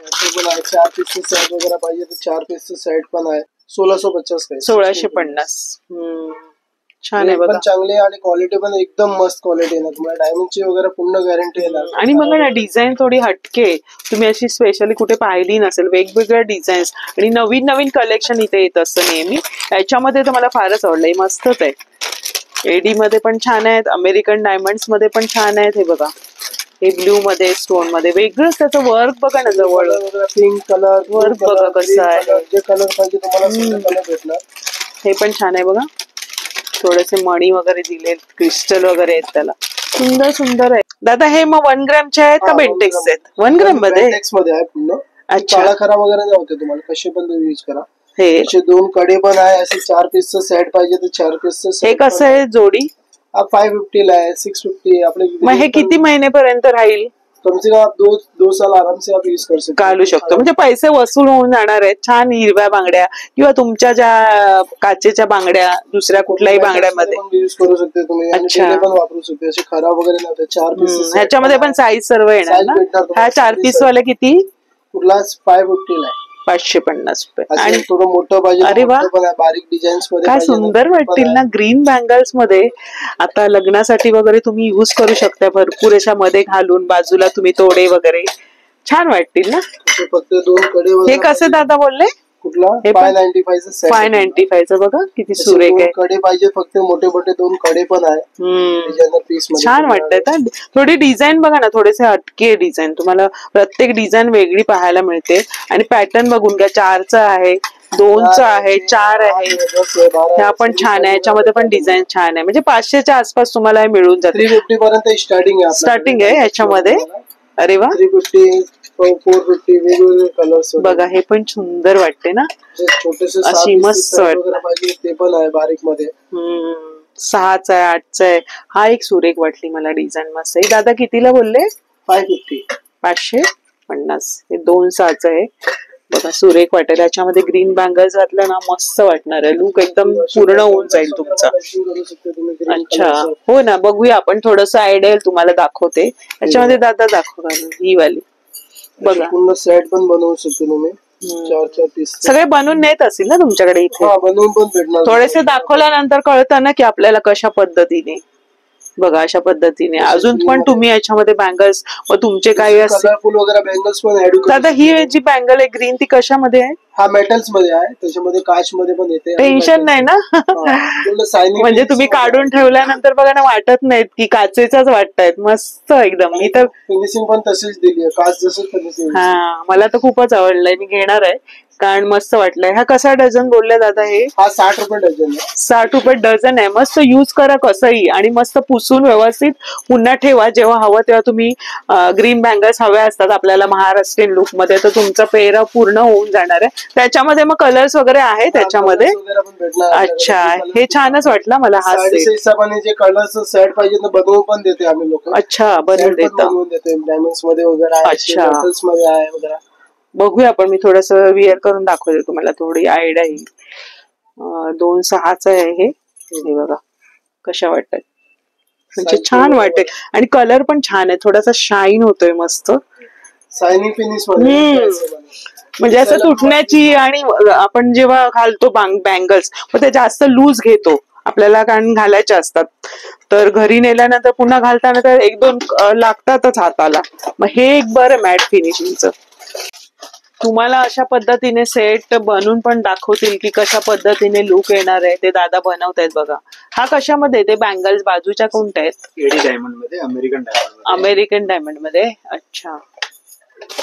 B: 4 पीसेस सेट वगैरे पाहिजे तर 4 पीसेस सेट पण आहे, 1650 काय
A: 1650. छान आहे बघा,
B: चांगले आणि क्वालिटी पण एकदम मस्त क्वालिटी आहे ना. तुम्हाला डायमंडची वगैरे पूर्ण गॅरंटी आहे.
A: आणि बघा ना डिझाईन थोडी हटके, तुम्ही अशी स्पेशली कुठे पाहिली नसेल, वेगवेगळ्या डिझाईन्स आणि नवीन नवीन कलेक्शन इथे येत असतं नेहमी. याच्यामध्ये तर मला फारच आवडलंय, मस्तच आहे. एडी मध्ये पण छान आहेत, अमेरिकन डायमंड्स मध्ये पण छान आहेत. हे बघा, हे ब्ल्यू मध्ये स्टोन मध्ये वेगळंच त्याचं वर्क बघा ना, जवळ
B: पिंक कलर
A: वर्क बघा कसं आहे,
B: जे कलर पाहिजे तुम्हाला कलर भेटणार.
A: हे पण छान आहे बघा, थोडेसे मणी वगैरे दिले, क्रिस्टल वगैरे आहेत त्याला, सुंदर सुंदर आहे. दादा हे मग 1 ग्रॅमचे आहेत का बेंटेक्स आहेत? 1 ग्रॅम मध्ये
B: आहे पूर्ण.
A: अच्छा,
B: काळा खरा वगैरे नाही होते, तुम्हाला कसे पण यूज करा.
A: हे
B: 2 कडे पण आहे, असे 4 पीसचं सेट पाहिजे तर 4 पीसचं.
A: हे कसं आहे जोडी?
B: 550 ला आहे, 650 आपले.
A: मग हे किती महिनेपर्यंत राहील?
B: कम से कम 2 साल आराम से आप यूज कर सकते,
A: घालू शकतो, म्हणजे पैसे वसूल होऊन जाणार आहेत. छान हिरव्या बांगड्या किंवा तुमच्या ज्या काचेच्या बांगड्या दुसऱ्या कुठल्याही बांगड्यामध्ये
B: यूज करू शकते तुम्ही.
A: अच्छा,
B: पण वापरू शकते, असे खराब वगैरे नाही. 4 पीस
A: ह्याच्यामध्ये पण साईज सर्व येणार ना. ह्या 4 पीस वाले किती?
B: कुठला 550 ला
A: 550 रुपये.
B: आणि थोडं मोठं पाहिजे.
A: अरे वा,
B: बारीक डिझाईन्स मध्ये
A: काय सुंदर वाटतील ना ग्रीन बँगल्स मध्ये. आता लग्नासाठी वगैरे तुम्ही युज करू शकता, भरपूर अशा मध्ये घालून बाजूला तुम्ही तोडे वगैरे छान वाटतील ना.
B: फक्त 2 कडे.
A: हे कसे दादा बोलले?
B: कुठला? 595
A: बघा किती सुरेख आहे.
B: कडे पाहिजे फक्त, मोठे मोठे 2 कडे पण आहे.
A: छान वाटतंय. थोडी डिझाईन बघा ना, थोडेसे हटके डिझाईन, तुम्हाला प्रत्येक डिझाईन वेगळी पाहायला मिळते. आणि पॅटर्न बघून घ्या, 4चा आहे, 2चा आहे, 4 आहे, ह्या पण छान आहे. याच्यामध्ये पण डिझाईन छान आहे, म्हणजे 500च्या आसपास तुम्हाला हे मिळून जाते.
B: 350 पर्यंत स्टार्टिंग आहे
A: ह्याच्यामध्ये. अरे वा,
B: 350 450 वेगवेगळे कलर्स
A: बघा, हे पण सुंदर वाटते ना,
B: छोटेसे
A: अशी मस्त
B: पाहिजे ते पण आहे बारीक मध्ये.
A: 6चा आहे, 8चा आहे. हा एक सुरेख वाटली मला डिझाईन, मस्त आहे. दादा कितीला बोलले? 550. हे 2/6चं आहे बघा, सुरेख वाटेल. याच्यामध्ये ग्रीन बँगल्स घातलं ना, मस्त वाटणार आहे, लुक एकदम पूर्ण होऊन जाईल तुमचा. अच्छा, हो ना, बघूया आपण, थोडस आयडिया तुम्हाला दाखवते. याच्यामध्ये दादा दाखव ही वाली बघा,
B: पूर्ण सेट पण बनवू शकतो तुम्ही. 4 पीस
A: सगळे बनवून नेत असतील ना तुमच्याकडे इथे?
B: बनवून पण भेटणार.
A: थोडेसे दाखवल्यानंतर कळतं ना की आपल्याला कशा पद्धतीने. बघा अशा पद्धतीने अजून पण तुम्ही याच्यामध्ये बँगल्स व तुमचे काही
B: कलरफुल वगैरे बँगल्स पण ऍड करू.
A: दादा ही जी बँगल आहे ग्रीन, ती कशामध्ये आहे?
B: हा मेटल्स मध्ये आहे, त्याच्यामध्ये काच मध्ये पण येते.
A: टेन्शन नाही ना, म्हणजे तुम्ही काढून ठेवल्यानंतर बघा ना, वाटत नाहीत की काचेचाच वाटतायत, मस्त एकदम. मी तर
B: फिनिशिंग पण तशीच दिली आहे, काच जसं फिनिशिंग.
A: हा, मला तर खूपच आवडलंय, मी घेणार आहे कारण मस्त वाटलंय. हा कसा डझन बोलले दादा? हे
B: हा 60 रुपये डझन आहे.
A: 60 रुपये डझन आहे. मस्त यूज करा कसंही, आणि मस्त पुसून व्यवस्थित पुन्हा ठेवा. जेव्हा हवं तेव्हा तुम्ही ग्रीन बँगल्स हव्या असतात आपल्याला महाराष्ट्रीयन लुक मध्ये, तर तुमचा पेहराव पूर्ण होऊन जाणार आहे. त्याच्यामध्ये मग कलर्स वगैरे आहे त्याच्यामध्ये? अच्छा, हे छानच वाटलं मला. हा
B: हिशोबाने जे कलर्स सेट पाहिजे तर बनवून पण देते आम्ही लोक.
A: अच्छा, बनवून देते
B: डायमंड्स मध्ये वगैरे.
A: अच्छा,
B: मध्ये आहे वगैरे.
A: बघूया आपण, मी थोडस विअर करून दाखवते तुम्हाला, थोडी आयडिया येईल. 2/6चं आहे हे बघा, कशा वाटतात, म्हणजे छान वाटेल. आणि कलर पण छान आहे, थोडासा शाईन होतोय मस्त,
B: शायनिंग फिनिश.
A: म्हणजे असं तुटण्याची, आणि आपण जेव्हा घालतो बँगल्स मग ते जास्त लूज घेतो आपल्याला, कारण घालायचे असतात, तर घरी नेल्यानंतर पुन्हा घालताना तर 1-2 लागतातच हाताला. मग हे एक बरं मॅट फिनिशिंगचं. तुम्हाला अशा पद्धतीने सेट बनवून पण दाखवतील की कशा पद्धतीने लुक येणार आहे ते दादा बनवतायत बघा. हा कशामध्ये ते बँगल्स बाजूच्या कोणत्या आहेत?
B: एडी डायमंड मध्ये, अमेरिकन डायमंड.
A: अमेरिकन डायमंड मध्ये. अच्छा,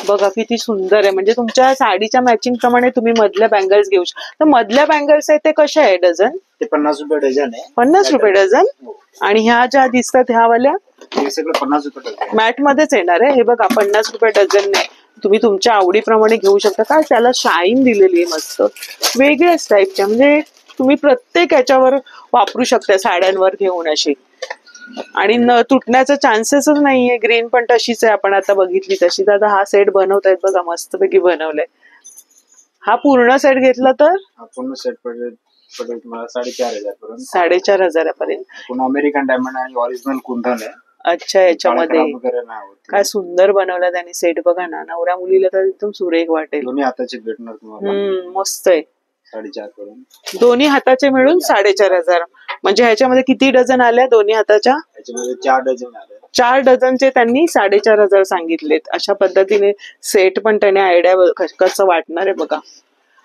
A: बघा किती सुंदर आहे. म्हणजे तुमच्या साडीच्या मॅचिंग प्रमाणे तुम्ही मधल्या बँगल्स घेऊ शकता. तर मधल्या बँगल्स आहे ते कशा आहे डझन?
B: ते 50 रुपये डझन आहे.
A: 50 रुपये डझन. आणि ह्या ज्या दिसतात ह्या वाल्या
B: हे सगळं 50 रुपये डझन
A: मॅट मध्येच येणार आहे. हे बघा 50 रुपये डझन नाही, तुम्ही तुमच्या आवडीप्रमाणे घेऊ शकता. काय त्याला शाईन दिलेली आहे मस्त वेगळ्याच टाईपच्या. म्हणजे तुम्ही प्रत्येक याच्यावर वापरू शकता साड्यांवर घेऊन अशी. आणि न तुटण्याचा चान्सेसच नाहीये. ग्रीन पण तशीच आहे, आपण आता बघितली तशी. दादा हा सेट बनवतायत बघा, मस्तपैकी बनवलाय. हा पूर्ण सेट घेतला तर
B: पूर्ण सेट पडेल तुम्हाला 4,500 पर्यंत.
A: 4,500 पर्यंत.
B: पुन्हा अमेरिकन डायमंड आणि ओरिजिनल कुंदन आहे.
A: अच्छा, याच्यामध्ये
B: वगैरे नाही होत.
A: काय सुंदर बनवला त्यांनी सेट बघा ना. नवऱ्या मुलीला तर एकदम सुरेख वाटेल.
B: दोन्ही हाताचे भेटणार तुम्हाला.
A: मस्त आहे.
B: 4,500 पर्यंत
A: दोन्ही हाताचे मिळून 4,500. म्हणजे ह्याच्यामध्ये किती डझन आल्या दोन्ही हाताच्या?
B: ह्याच्यामध्ये 4 डझन आले.
A: 4 डझनचे त्यांनी 4,500 सांगितलेत. अशा पद्धतीने सेट पण त्याने आयडिया कसं वाटणार आहे बघा.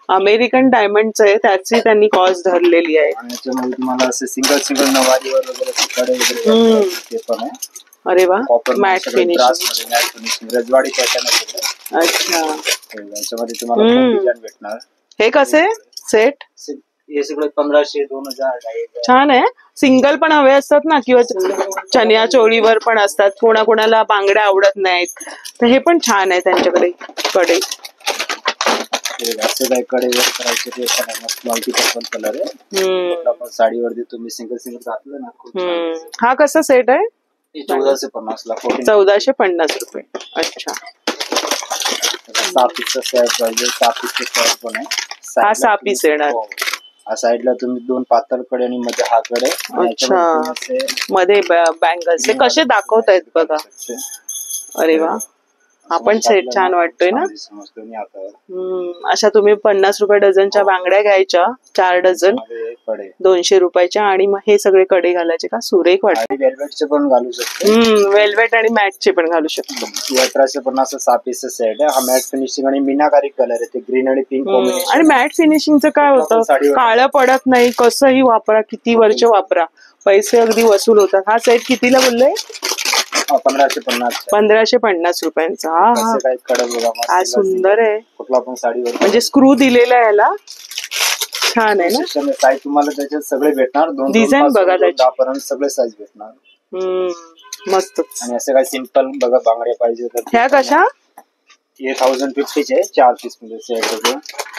A: अमेरिकन डायमंडचं आहे, त्याची त्यांनी कॉस्ट धरलेली आहे.
B: आणि याच्यामध्ये तुम्हाला असे सिंगल नवारीवर वगैरे कडे वगैरे ते पण आहे.
A: अरे वा, मॅट फिनिशिंग,
B: रजवाडी पॅटर्न आहे.
A: अच्छा,
B: याच्यामध्ये तुम्हाला डिझाइन भेटणार.
A: हे कसे सेट?
B: हे सगळे 1500, 2000, 2500.
A: छान आहे. सिंगल पण हवे असतात ना, किंवा चनिया चोळीवर पण असतात. कोणाकोणाला बांगड्या आवडत नाहीत, तर हे पण छान आहे त्यांच्याकडे कडे.
B: असे काही कडे वर करायचे ते पण मस्त मल्टीपर्पज कलर आहे. आपण साडीवरती तुम्ही सिंगल घातलं ना.
A: हा कसा सेट आहे?
B: 1450 ला.
A: 1450 रुपये. अच्छा,
B: 6 पीसचा सेट पाहिजे. 6 पीसचा सेट पण आहे.
A: हा 6 पीस येणार.
B: हा साईडला तुम्ही 2 पातळ कडे आणि मध्ये हा कडे.
A: अच्छा, मध्ये बँगल्स ते कसे दाखवतायत बघा. अरे वा, हा पण सेट छान वाटतोय ना. अशा तुम्ही 50 रुपये डझनच्या बांगड्या घ्यायच्या, 4 डझन 200 रुपयाच्या. आणि मग हे सगळे कडे घालायचे का, सुरेख वाटते.
B: वेल्वेटचे पण घालू शकतो.
A: वेल्वेट आणि मॅटचे पण घालू शकतो.
B: 1850 6 पीसचा सेट आहे. हा मॅट फिनिशिंग आणि मीनाकारी कलर आहे. ते ग्रीन आणि पिंक कॉम्बिनेशन.
A: आणि मॅट फिनिशिंगचं काय होतं, काळं पडत नाही. कसंही वापरा, किती वर्ष वापरा, पैसे अगदी वसूल होतात. हा सेट कितीला बोलले? 1550 रुपयांचा. हा सुंदर आहे.
B: कुठला पण साडीवर
A: म्हणजे स्क्रू दिलेला आहे याला. छान आहे ना.
B: साईज तुम्हाला त्याच्यात सगळे भेटणार. 2
A: डिझाईन बघा,
B: 10 पर्यंत सगळे साईज भेटणार.
A: मस्त.
B: आणि असं काय सिंपल बघा बांगड्या पाहिजे तर
A: ह्या कशा?
B: हे 1050 चे 4 पीस मध्ये सेट.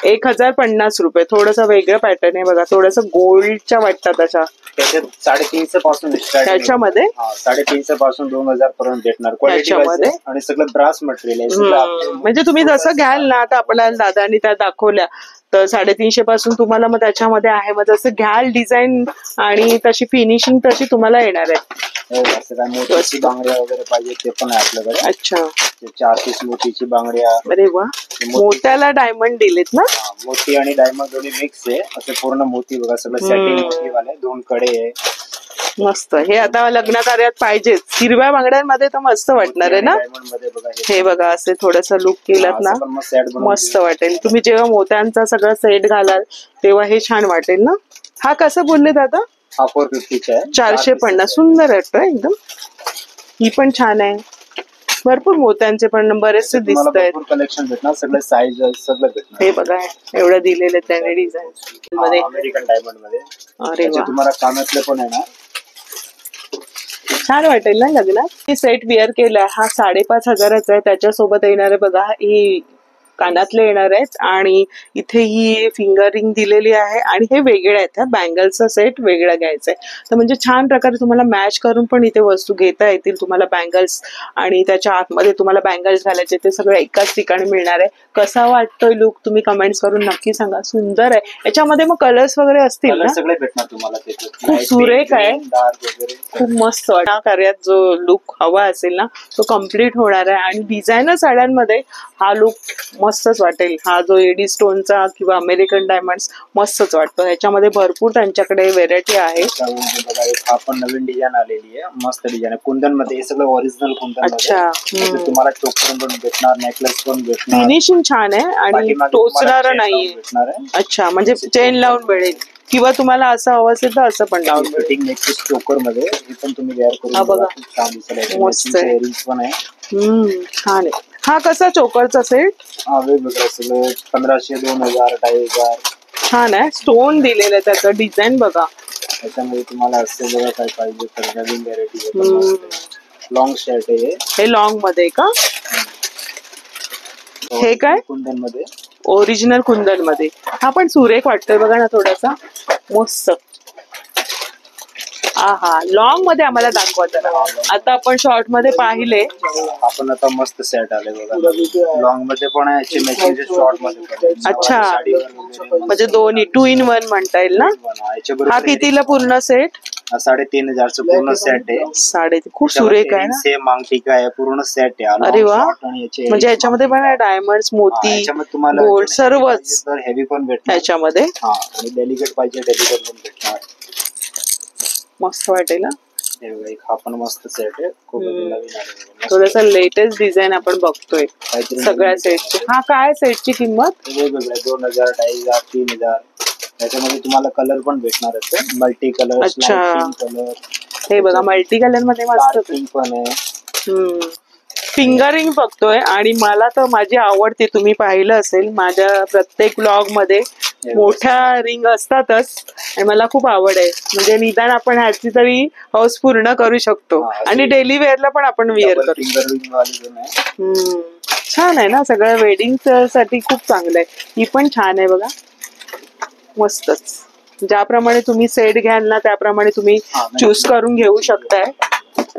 A: 1050 रुपये. थोडंसं वेगळं पॅटर्न आहे बघा, थोडंसं गोल्डच्या वाटतात अशा.
B: त्याच्यात 350 पासून
A: त्याच्यामध्ये
B: 350 पासून 2000 पर्यंत भेटणार क्वालिटीमध्ये. आणि सगळं ब्रास मटेरियल आहे.
A: म्हणजे तुम्ही जसं घ्याल ना, आता आपल्याला दादानी त्या दाखवल्या तर 350 पासून तुम्हाला मग त्याच्यामध्ये आहे. मग जसं घ्याल डिझाईन आणि तशी फिनिशिंग तशी तुम्हाला येणार आहे.
B: असं काय मोठी बांगड्या वगैरे पाहिजे ते पण आहे आपल्याकडे.
A: अच्छा,
B: 4 पीस मोठीची बांगड्या.
A: अरे वा, मोत्याला डायमंड दिलेत ना.
B: मोती आणि डायमंड दोन्ही मिक्स आहे. असं पूर्ण मोती बघा, सगळं सेटिंग मोती वाले. 2 कडे आहे.
A: मस्त. हे आता लग्न कार्यात पाहिजेच. हिरव्या बांगड्यांमध्ये तर मस्त वाटणार आहे ना. हे बघा, असे थोडस लुक केलात ना, मस्त वाटेल. तुम्ही जेव्हा मोत्यांचा सगळं सेट घालाल तेव्हा हे छान वाटेल ना. हा कसं बोलले दादा? 450. सुंदर वाटतोय एकदम. ही पण छान आहे. भरपूर मोत्यांचे पण बरेचसे दिसत आहेत.
B: कलेक्शन भेटणार. सगळे साईज सगळं भेटणार.
A: हे बघा, एवढं दिलेलं त्याने डिझाईन मध्ये.
B: अमेरिकन डायमंड मध्ये.
A: अरे वा,
B: तुम्हाला कानातले पण आहे ना.
A: छान वाटेल ना लग्नात. हे सेट वेअर केलाय. हा 5,500 आहे. त्याच्यासोबत येणार आहे बघा, ही कानातले येणार आहेत. आणि इथे ही फिंगरिंग दिलेली आहे. आणि हे वेगळे आहेत. बँगल्सचा सेट वेगळा घ्यायचा आहे. तर म्हणजे छान प्रकारे तुम्हाला मॅच करून पण इथे वस्तू घेता येतील. तुम्हाला बँगल्स आणि त्याच्या आतमध्ये तुम्हाला बँगल्स घालायचे ते सगळं एकाच ठिकाणी मिळणार आहे. कसा वाटतोय लुक तुम्ही कमेंट्स करून नक्की सांगा. सुंदर आहे. याच्यामध्ये मग कलर्स वगैरे असतील ना.
B: सगळे भेटणार तुम्हाला.
A: खूप सुरेख आहे. खूप मस्त वाटणार. कार्यात जो लुक हवा असेल ना तो कम्प्लीट होणार आहे. आणि डिझायनर साड्यांमध्ये हा लुक मस्त मस्तच वाटेल. हा जो एडी स्टोनचा किंवा अमेरिकन डायमंड्स मस्तच वाटतो. ह्याच्यामध्ये भरपूर त्यांच्याकडे व्हेरायटी आहे.
B: बघा हा पण नवीन डिझाईन आलेली आहे, मस्त डिझाइन आहे कुंदन मध्ये. हे सगळं ओरिजिनल कुंदन.
A: अच्छा.
B: तुम्हाला चोकर पण भेटणार, नेकलेस पण भेटणार.
A: फिनिशिंग छान आहे आणि टोचणार नाहीये. अच्छा, म्हणजे चेन लावून मिळेल किंवा तुम्हाला असं हवं असेल तर असं पण लावून मिळेल.
B: फिटिंग नेकलेस चोकर मध्ये हे पण तुम्ही वेअर करू
A: बघा,
B: छान दिसेल.
A: मस्त आहे.
B: इयरिंग्स पण आहे.
A: छान आहे. हा कसा चोकरचा सेट?
B: हा वेगवेगळं सगळं 1500, 2000, 2500.
A: छान आहे. स्टोन दिलेलं आहे, त्याचं डिझाईन बघा.
B: त्याच्यामध्ये तुम्हाला असं बघा काय पाहिजे तर नवीन व्हेरायटी. लॉंग शर्ट आहे
A: हे लॉंग मध्ये का? हे काय?
B: कुंदन मध्ये,
A: ओरिजिनल कुंदन मध्ये. हा पण सुरेख वाटतोय बघा ना, थोडासा मस्त. हा लॉंग मध्ये आम्हाला दाखवा जरा. आता आपण शॉर्ट मध्ये पाहिले.
B: आपण आता मस्त सेट आले बघा. लॉंग मध्ये पण आहे, मॅचिंग शॉर्ट मध्ये.
A: अच्छा, म्हणजे दोन्ही 2 in 1 म्हणता येईल ना. हा कितीला पूर्ण सेट?
B: 3500 पूर्ण सेट आहे.
A: 3.5. खूप सुरेख आहे ना.
B: सेम मांगटिका आहे, पूर्ण सेट आहे.
A: अरे वा, म्हणजे याच्यामध्ये पण डायमंड्स, मोती, गोल्ड सर्वच.
B: हेवी पण भेटणार
A: याच्यामध्ये.
B: आणि डेलिकेट पाहिजे डेलिकेट पण भेटणार.
A: मस्त वाटेल.
B: हा पण मस्त सेट आहे, खूप नवीन आहे.
A: थोडासा लेटेस्ट डिझाईन आपण बघतोय सगळ्या सेटची. हा काय सेटची किंमत?
B: वेगवेगळ्या 2000, 2500, 3000. त्याच्यामध्ये तुम्हाला कलर पण भेटणार आहे, मल्टी कलर.
A: अच्छा,
B: कलर
A: हे बघा मल्टी कलर मध्ये मस्त
B: पण आहे.
A: फिंगरिंग बघतोय आणि मला तर माझी आवडते. तुम्ही पाहिलं असेल माझ्या प्रत्येक ब्लॉग मध्ये मोठ्या रिंग असतातच आणि मला खूप आवड आहे. म्हणजे निदान आपण ह्याची तरी हौस पूर्ण करू शकतो आणि डेली वेअरला पण आपण वेअर करू शकतो. छान आहे ना, सगळं वेडिंग साठी खूप चांगलं आहे. ही पण छान आहे बघा, मस्तच. ज्याप्रमाणे तुम्ही सेट घ्याल ना त्याप्रमाणे तुम्ही चूज करून घेऊ शकताय.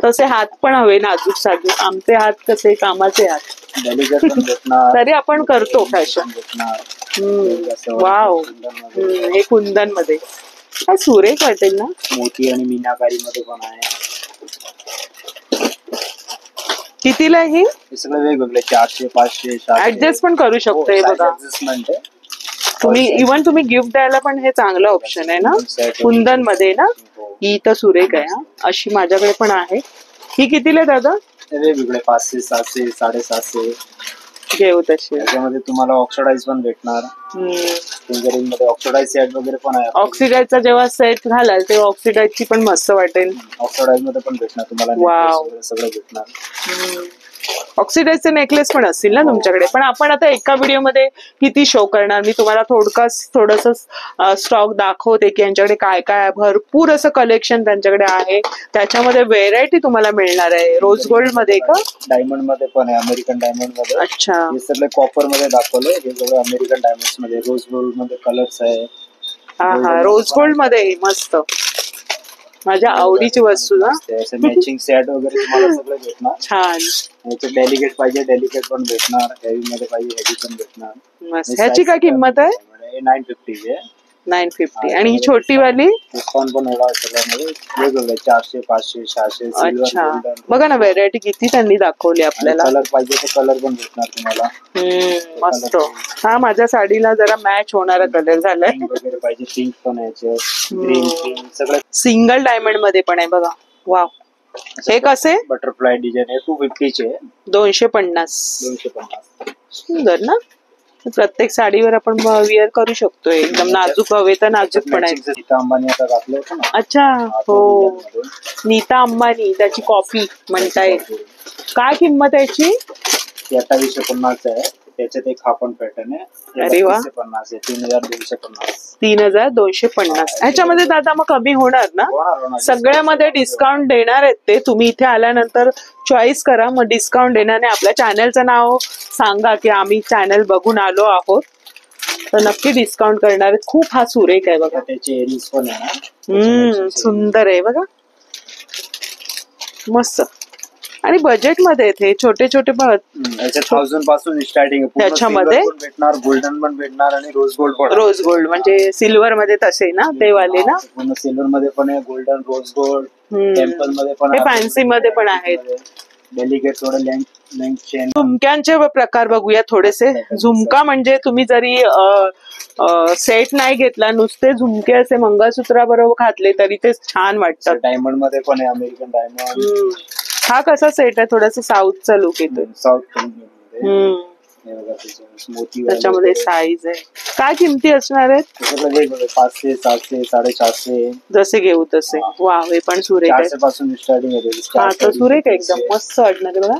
A: तसे हात पण हवे नाजूक साजूक. आमचे हात कसे कामाचे हात, तरी आपण करतो फॅशन. वाव, हे कुंदन मध्ये काय सुरेख वाटेल ना.
B: मोती आणि मीनाकारी मध्ये पण आहे.
A: कितीला आहे ही?
B: सगळं वेगवेगळे 400, 500.
A: ऍडजस्ट पण करू शकतो. हे बघा, तुम्ही इव्हन तुम्ही गिफ्ट द्यायला पण हे चांगलं ऑप्शन आहे ना कुंदन मध्ये ना. ही तर सुरेख आहे. अशी माझ्याकडे पण आहे. ही कितीला आहे दादा?
B: वेगवेगळे 500, 700, 750.
A: घेऊ तशी.
B: त्याच्यामध्ये तुम्हाला ऑक्सिडाइज पण भेटणार. फिंगरिंग मध्ये ऑक्सिडाइज सेट वगैरे पण आहे.
A: ऑक्सिडाइजचा जेव्हा सेट घालाल तेव्हा ऑक्सिडाइजची पण मस्त वाटेल.
B: ऑक्सिडाइज मध्ये पण भेटणार तुम्हाला. सगळं भेटणार.
A: ऑक्सिडाइजचे नेकलेस पण असतील ना तुमच्याकडे. पण आपण आता एका व्हिडिओ मध्ये किती शो करणार. मी तुम्हाला थोडस स्टॉक दाखवते की यांच्याकडे काय काय. भरपूर असं कलेक्शन त्यांच्याकडे आहे. त्याच्यामध्ये व्हेरायटी तुम्हाला मिळणार आहे. रोज गोल्ड मध्ये का?
B: डायमंड मध्ये पण आहे, अमेरिकन डायमंड मध्ये.
A: अच्छा,
B: हे सगळं कॉपर मध्ये दाखवलंय. हे सगळं अमेरिकन डायमंड्स मध्ये. रोज गोल्ड मध्ये कलर्स आहे.
A: हा रोज गोल्ड मध्ये मस्त, माझ्या आवडीची वस्तू ना.
B: मॅचिंग सेट वगैरे तुम्हाला सगळं भेटणार.
A: छान.
B: डेलिकेट पाहिजे डेलिकेट पण भेटणार. हेवी मध्ये पाहिजे हेवी पण भेटणार.
A: ह्याची काय किंमत आहे?
B: 950 आहे.
A: 950. आणि ही छोटी वाली
B: डिस्काउंट पण एवढा सगळ्यामध्ये. वेगवेगळे 400, 500, 600.
A: अच्छा, बघा ना व्हेरायटी किती त्यांनी दाखवली आपल्याला.
B: कलर पाहिजे तर कलर पण भेटणार तुम्हाला.
A: मस्त. हा माझ्या साडीला जरा मॅच होणारा कलर झालाय.
B: वगैरे पाहिजे पिंक पण आहे, ग्रीन पिंक सगळं.
A: सिंगल डायमंड मध्ये पण आहे बघा. वाव, हे कसे?
B: बटरफ्लाय डिझाईन आहे. 250 चे.
A: 250.
B: 250.
A: सुंदर ना. प्रत्येक साडीवर आपण वेअर करू शकतो. एकदम नाजूक हवे तर नाजूक पण आहे.
B: नीता अंबानी आता घातलं होतं ना.
A: अच्छा, हो, नीता अंबानी त्याची कॉपी म्हणता येईल. काय किंमत आहे याची?
B: 2850 आहे. त्याच्यात एक हा पण पॅटर्न आहे.
A: अरे वा,
B: 3250.
A: 3250. ह्याच्यामध्ये दादा मग कमी होणार ना? सगळ्यामध्ये डिस्काउंट देणार आहेत ते. तुम्ही इथे आल्यानंतर चॉईस करा, मग डिस्काउंट देणार नाही. आपल्या चॅनलचं नाव सांगा की आम्ही चॅनल बघून आलो आहोत, तर नक्की डिस्काउंट करणार आहेत. खूप हा सुरेख आहे बघा.
B: त्याचे इयरिंग्स पण आहे.
A: सुंदर आहे बघा, मस्त. आणि बजेट मध्ये हे छोटे छोटे
B: 1000 पासून स्टार्टिंग.
A: त्याच्यामध्ये
B: भेटणार, गोल्डन पण भेटणार आणि रोज गोल्ड पण.
A: रोज गोल्ड म्हणजे सिल्वर मध्ये तसे ना ते वाले ना.
B: सिल्वर मध्ये पण आहे, गोल्डन, रोज गोल्ड. टेम्पल मध्ये पण,
A: हे फॅन्सी मध्ये पण आहेत.
C: डेलिकेट थोडं लेंथ चेन.
A: झुमक्यांचे प्रकार बघूया थोडेसे. झुमका म्हणजे तुम्ही जरी सेट नाही घेतला, नुसते झुमके असे मंगळसूत्राबरोबर घातले तरी ते छान वाटतात.
C: डायमंड मध्ये पण आहे, अमेरिकन डायमंड.
A: हा कसा सेट आहे? थोडासा साऊथचा लुक येतो.
C: साऊथ
A: त्याच्यामध्ये साईज आहे. काय किमती असणार आहेत?
C: 500, 700, 750.
A: जसे घेऊ तसे. वा, हे पण सुरेख आहे.
C: 400 पासून स्टार्टिंग आहे.
A: हा तर सुरेख आहे, एकदम मस्त वाटणार बघा.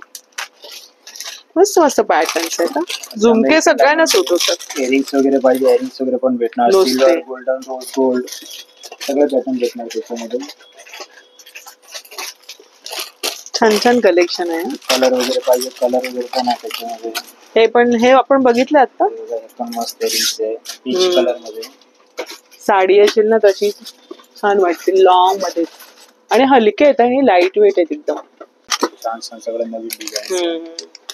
A: मस्त मस्त पॅटर्न्स आहेत. झुमके सगळ्यांना सूट होतात.
C: इयरिंग्स वगैरे पाहिजे, इयरिंग्स वगैरे पण भेटणार. सिल्वर, गोल्डन, रोज गोल्ड सगळे पॅटर्न भेटणार त्याच्यामध्ये.
A: छान छान कलेक्शन आहे.
C: कलर वगैरे पाहिजे, कलर वगैरे पण आहे त्याच्यामध्ये.
A: हे आपण बघितलं आता.
C: एकदम मस्त इयरिंग्स आहे, पीच कलर मध्ये.
A: साडी असेल ना तशी छान वाटते, लॉंग मध्ये. आणि हलके आहेत आणि लाईट वेट आहेत एकदम.
C: छान छान सगळं नवीन डिझाईन.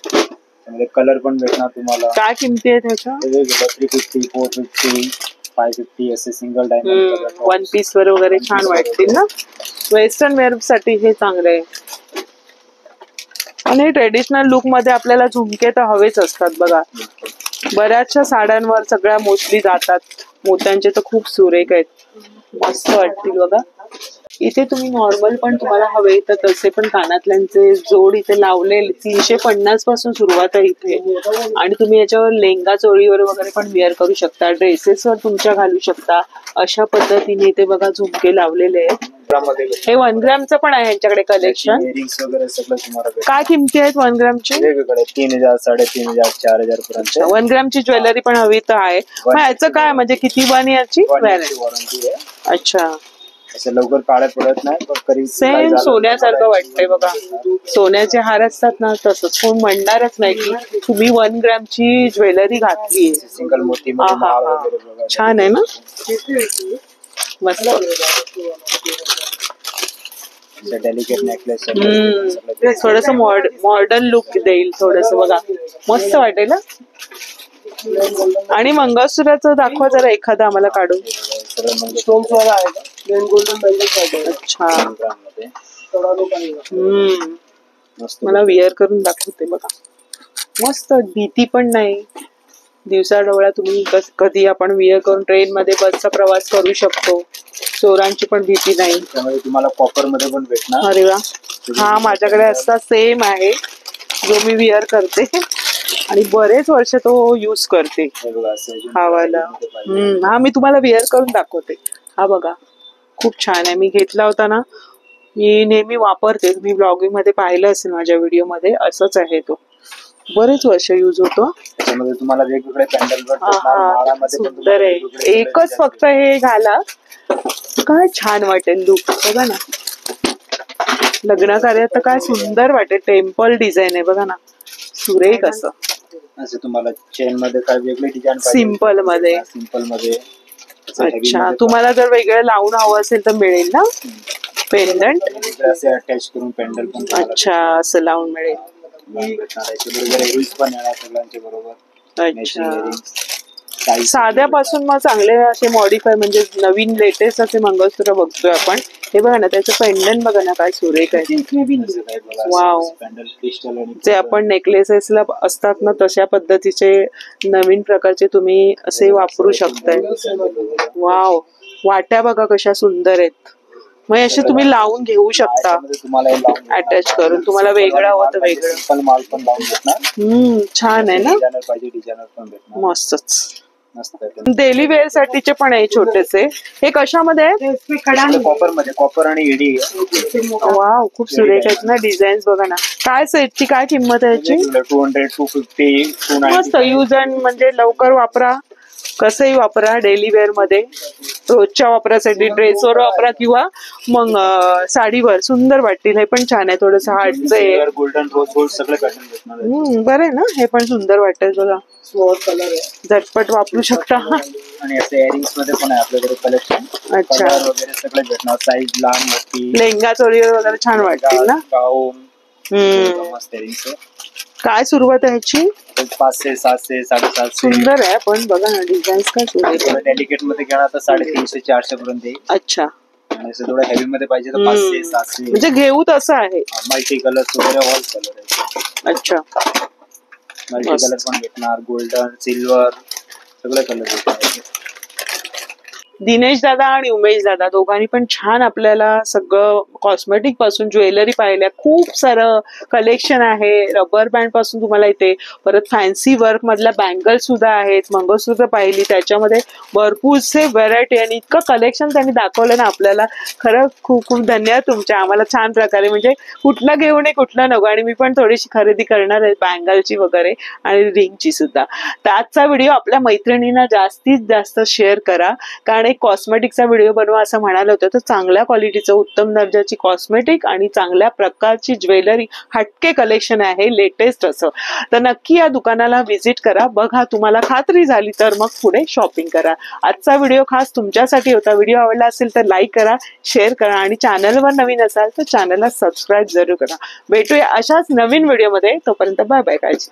C: त्यामध्ये कलर पण भेटणार तुम्हाला.
A: काय किमती आहे त्याच्या?
C: 350, 450, 550 असे सिंगल डायमंड.
A: वन पीस वर वगैरे छान वाटतील ना. वेस्टर्न वेअर साठी हे चांगलं आहे. आणि ट्रेडिशनल लुक मध्ये आपल्याला झुमके तर हवेच असतात बघा. बऱ्याचशा साड्यांवर सगळ्या मोस्टली जातात. मोत्यांचे तर खूप सुरेख आहेत, मस्त वाटतील बघा. इथे तुम्ही नॉर्मल पण तुम्हाला हवे तर तसे पण कानातल्यांचे जोड इथे लावले 350 पासून सुरुवात आहे इथे. आणि तुम्ही याच्यावर लेंगा चोळीवर वगैरे पण वेअर करू शकता, ड्रेसेसवर तुमच्या घालू शकता. अशा पद्धतीने इथे बघा झुमके लावलेले आहेत. हे 1 ग्रॅमचं पण आहे यांच्याकडे कलेक्शन.
C: इयरिंग्स वगैरे सगळं तुम्हाला
A: काय किमती आहेत 1 ग्रॅमची?
C: वेगवेगळे 3000, 3500, 4000 पर्यंत.
A: 1 ग्रॅमची ज्वेलरी पण हवी तर आहे. मग याचं काय म्हणजे किती बन याची
C: वॉरंटी आहे.
A: अच्छा,
C: असं लवकर काळे पडत नाही, पण कधी
A: सेम सोन्यासारखं वाटतंय बघा. सोन्याचे हार असतात ना तसंच. कोण म्हणणारच नाही की तुम्ही 1 ग्रॅमची ज्वेलरी घातली.
C: सिंगल मोती.
A: छान आहे ना, मस्त.
C: Delicate necklace.
A: थोडस मॉडर्न लुक देईल थोडस बघा, मस्त वाटेल ना. आणि मंगळसूत्राचं दाखवा जरा एखादा आम्हाला काढून.
B: स्टोन्स वाला आहे का? Plain golden bangles.
A: अच्छा, मला विअर करून दाखवते बघा. मस्त, भीती पण नाही. दिवसा डोळ्या तुम्ही कधी आपण विअर करून ट्रेन मध्ये बसचा प्रवास करू शकतो. चोरांची पण भीती नाही.
C: त्यामध्ये तुम्हाला कॉपर मध्ये पण भेटणार.
A: अरे वा, हा माझ्याकडे असा सेम आहे जो मी विअर करते आणि बरेच वर्ष तो यूज करते. हा वाला. हा मी तुम्हाला विअर करून दाखवते. हा बघा, खूप छान आहे. मी घेतला होता ना, मी नेहमी वापरते. तुम्ही ब्लॉगिंग मध्ये पाहिलं असेल माझ्या व्हिडिओ मध्ये. असंच आहे तो, बरेच वर्ष यूज होतो.
C: त्याच्यामध्ये तुम्हाला वेगवेगळे पॅन्डल.
A: सुंदर आहे. एकच फक्त हे घाला, काय छान वाटेल लुक बघा ना. लग्न कार्यात तर काय सुंदर वाटेल. टेम्पल डिझाईन आहे बघा ना, सुरेख असं.
C: तुम्हाला चेन मध्ये काय वेगळे डिझाईन
A: सिंपल मध्ये. अच्छा, तुम्हाला जर वेगळं लावून हवं असेल तर मिळेल ना पेंडंट.
C: अटॅच करून पेंडल पण.
A: अच्छा, असं लावून मिळेल. अच्छा, साध्यापासून मग चांगले असे मॉडिफाय म्हणजे नवीन लेटेस्ट असे मंगळसूत्र बघतोय आपण. हे बघा ना, त्याचं पेंडंट बघा ना, काय सुरेख आहे. वाव, जे आपण नेकलेसेसला असतात ना तशा पद्धतीचे नवीन प्रकारचे तुम्ही असे वापरू शकताय. वाव, वाट्या बघा कशा सुंदर आहेत. मग असे तुम्ही लावून घेऊ शकता अटॅच करून. तुम्हाला वेगळं हवं तर वेगळं. छान आहे ना, मस्तच. डेली वेअर साठीचे पण आहे छोटेसे. हे कशामध्ये आहे?
C: कॉपर मध्ये. कॉपर आणि एडी.
A: वाव, खूप सुरेख आहेत ना डिझाईन्स बघा ना. काय सेटची काय किंमत आहे याची?
C: 200, 250, 290.
A: मस्त यूज अँड म्हणजे लवकर वापरा, कसंही वापरा. डेली वेअर मध्ये रोजच्या वापरासाठी, ड्रेसवर वापरा किंवा मग साडीवर सुंदर वाटतील. हे पण छान आहे, थोडस हार्टचं आहे.
C: गोल्डन, रोज गोल्ड सगळे पॅटर्न भेटणार.
A: बरं आहे ना, हे पण सुंदर वाटेल बघा.
B: कलर आहे,
A: झटपट वापरू शकता.
C: आणि असे इयरिंग्स मध्ये पण आहे आपल्याकडे कलेक्शन.
A: अच्छा,
C: वगैरे सगळे भेटणार. साईज लहान मोठी.
A: लेंगा चोळीवर वगैरे छान वाटतील ना.
C: गाऊन. मस्त इयरिंग्स.
A: काय सुरुवात आहे ह्याची?
C: 500, 700, 750.
A: सुंदर आहे पण बघा ना डिझाईन्स काय सुरेख.
C: डेलिकेट मध्ये घेणार तर 350, 400 पर्यंत येईल.
A: अच्छा,
C: म्हणजे थोडं हेवी मध्ये पाहिजे तर 500 700
A: म्हणजे घेऊ तसं आहे.
C: मल्टी कलर वगैरे ऑल कलर आहे.
A: अच्छा,
C: मल्टी कलर पण भेटणार, गोल्डन सिल्वर सगळे कलर भेटणार.
A: दिनेश दादा आणि उमेश दादा दोघांनी पण छान आपल्याला सगळं कॉस्मेटिक पासून ज्वेलरी पाहिल्या. खूप सारं कलेक्शन आहे. रबर बँड पासून तुम्हाला इथे परत फॅन्सी वर्क मधल्या बँगल सुद्धा आहेत. मंगळसूत्र पाहिली, त्याच्यामध्ये भरपूरसे व्हरायटी आणि इतकं कलेक्शन त्यांनी दाखवलं ना आपल्याला. खरं खूप खूप धन्यवाद तुमच्या. आम्हाला छान प्रकारे म्हणजे कुठलं घेऊ नये कुठलं नको, आणि मी पण थोडीशी खरेदी करणार आहे बँगलची वगैरे आणि रिंगची सुद्धा. तर आजचा व्हिडिओ आपल्या मैत्रिणींना जास्तीत जास्त शेअर करा, कारण एक कॉस्मेटिकचा व्हिडिओ बनवा असं म्हणालं होतं. तर चांगल्या क्वालिटीचं उत्तम दर्जाची कॉस्मेटिक आणि चांगल्या प्रकारची ज्वेलरी, हटके कलेक्शन आहे लेटेस्ट असं. तर नक्की या दुकानाला व्हिजिट करा. बघा, तुम्हाला खात्री झाली तर मग पुढे शॉपिंग करा. आजचा व्हिडिओ खास तुमच्यासाठी होता. व्हिडिओ आवडला असेल तर लाईक करा, शेअर करा आणि चॅनलवर नवीन असाल तर चॅनलला सबस्क्राईब जरूर करा. भेटूया अशाच नवीन व्हिडिओमध्ये. तोपर्यंत बाय बाय, काळजी.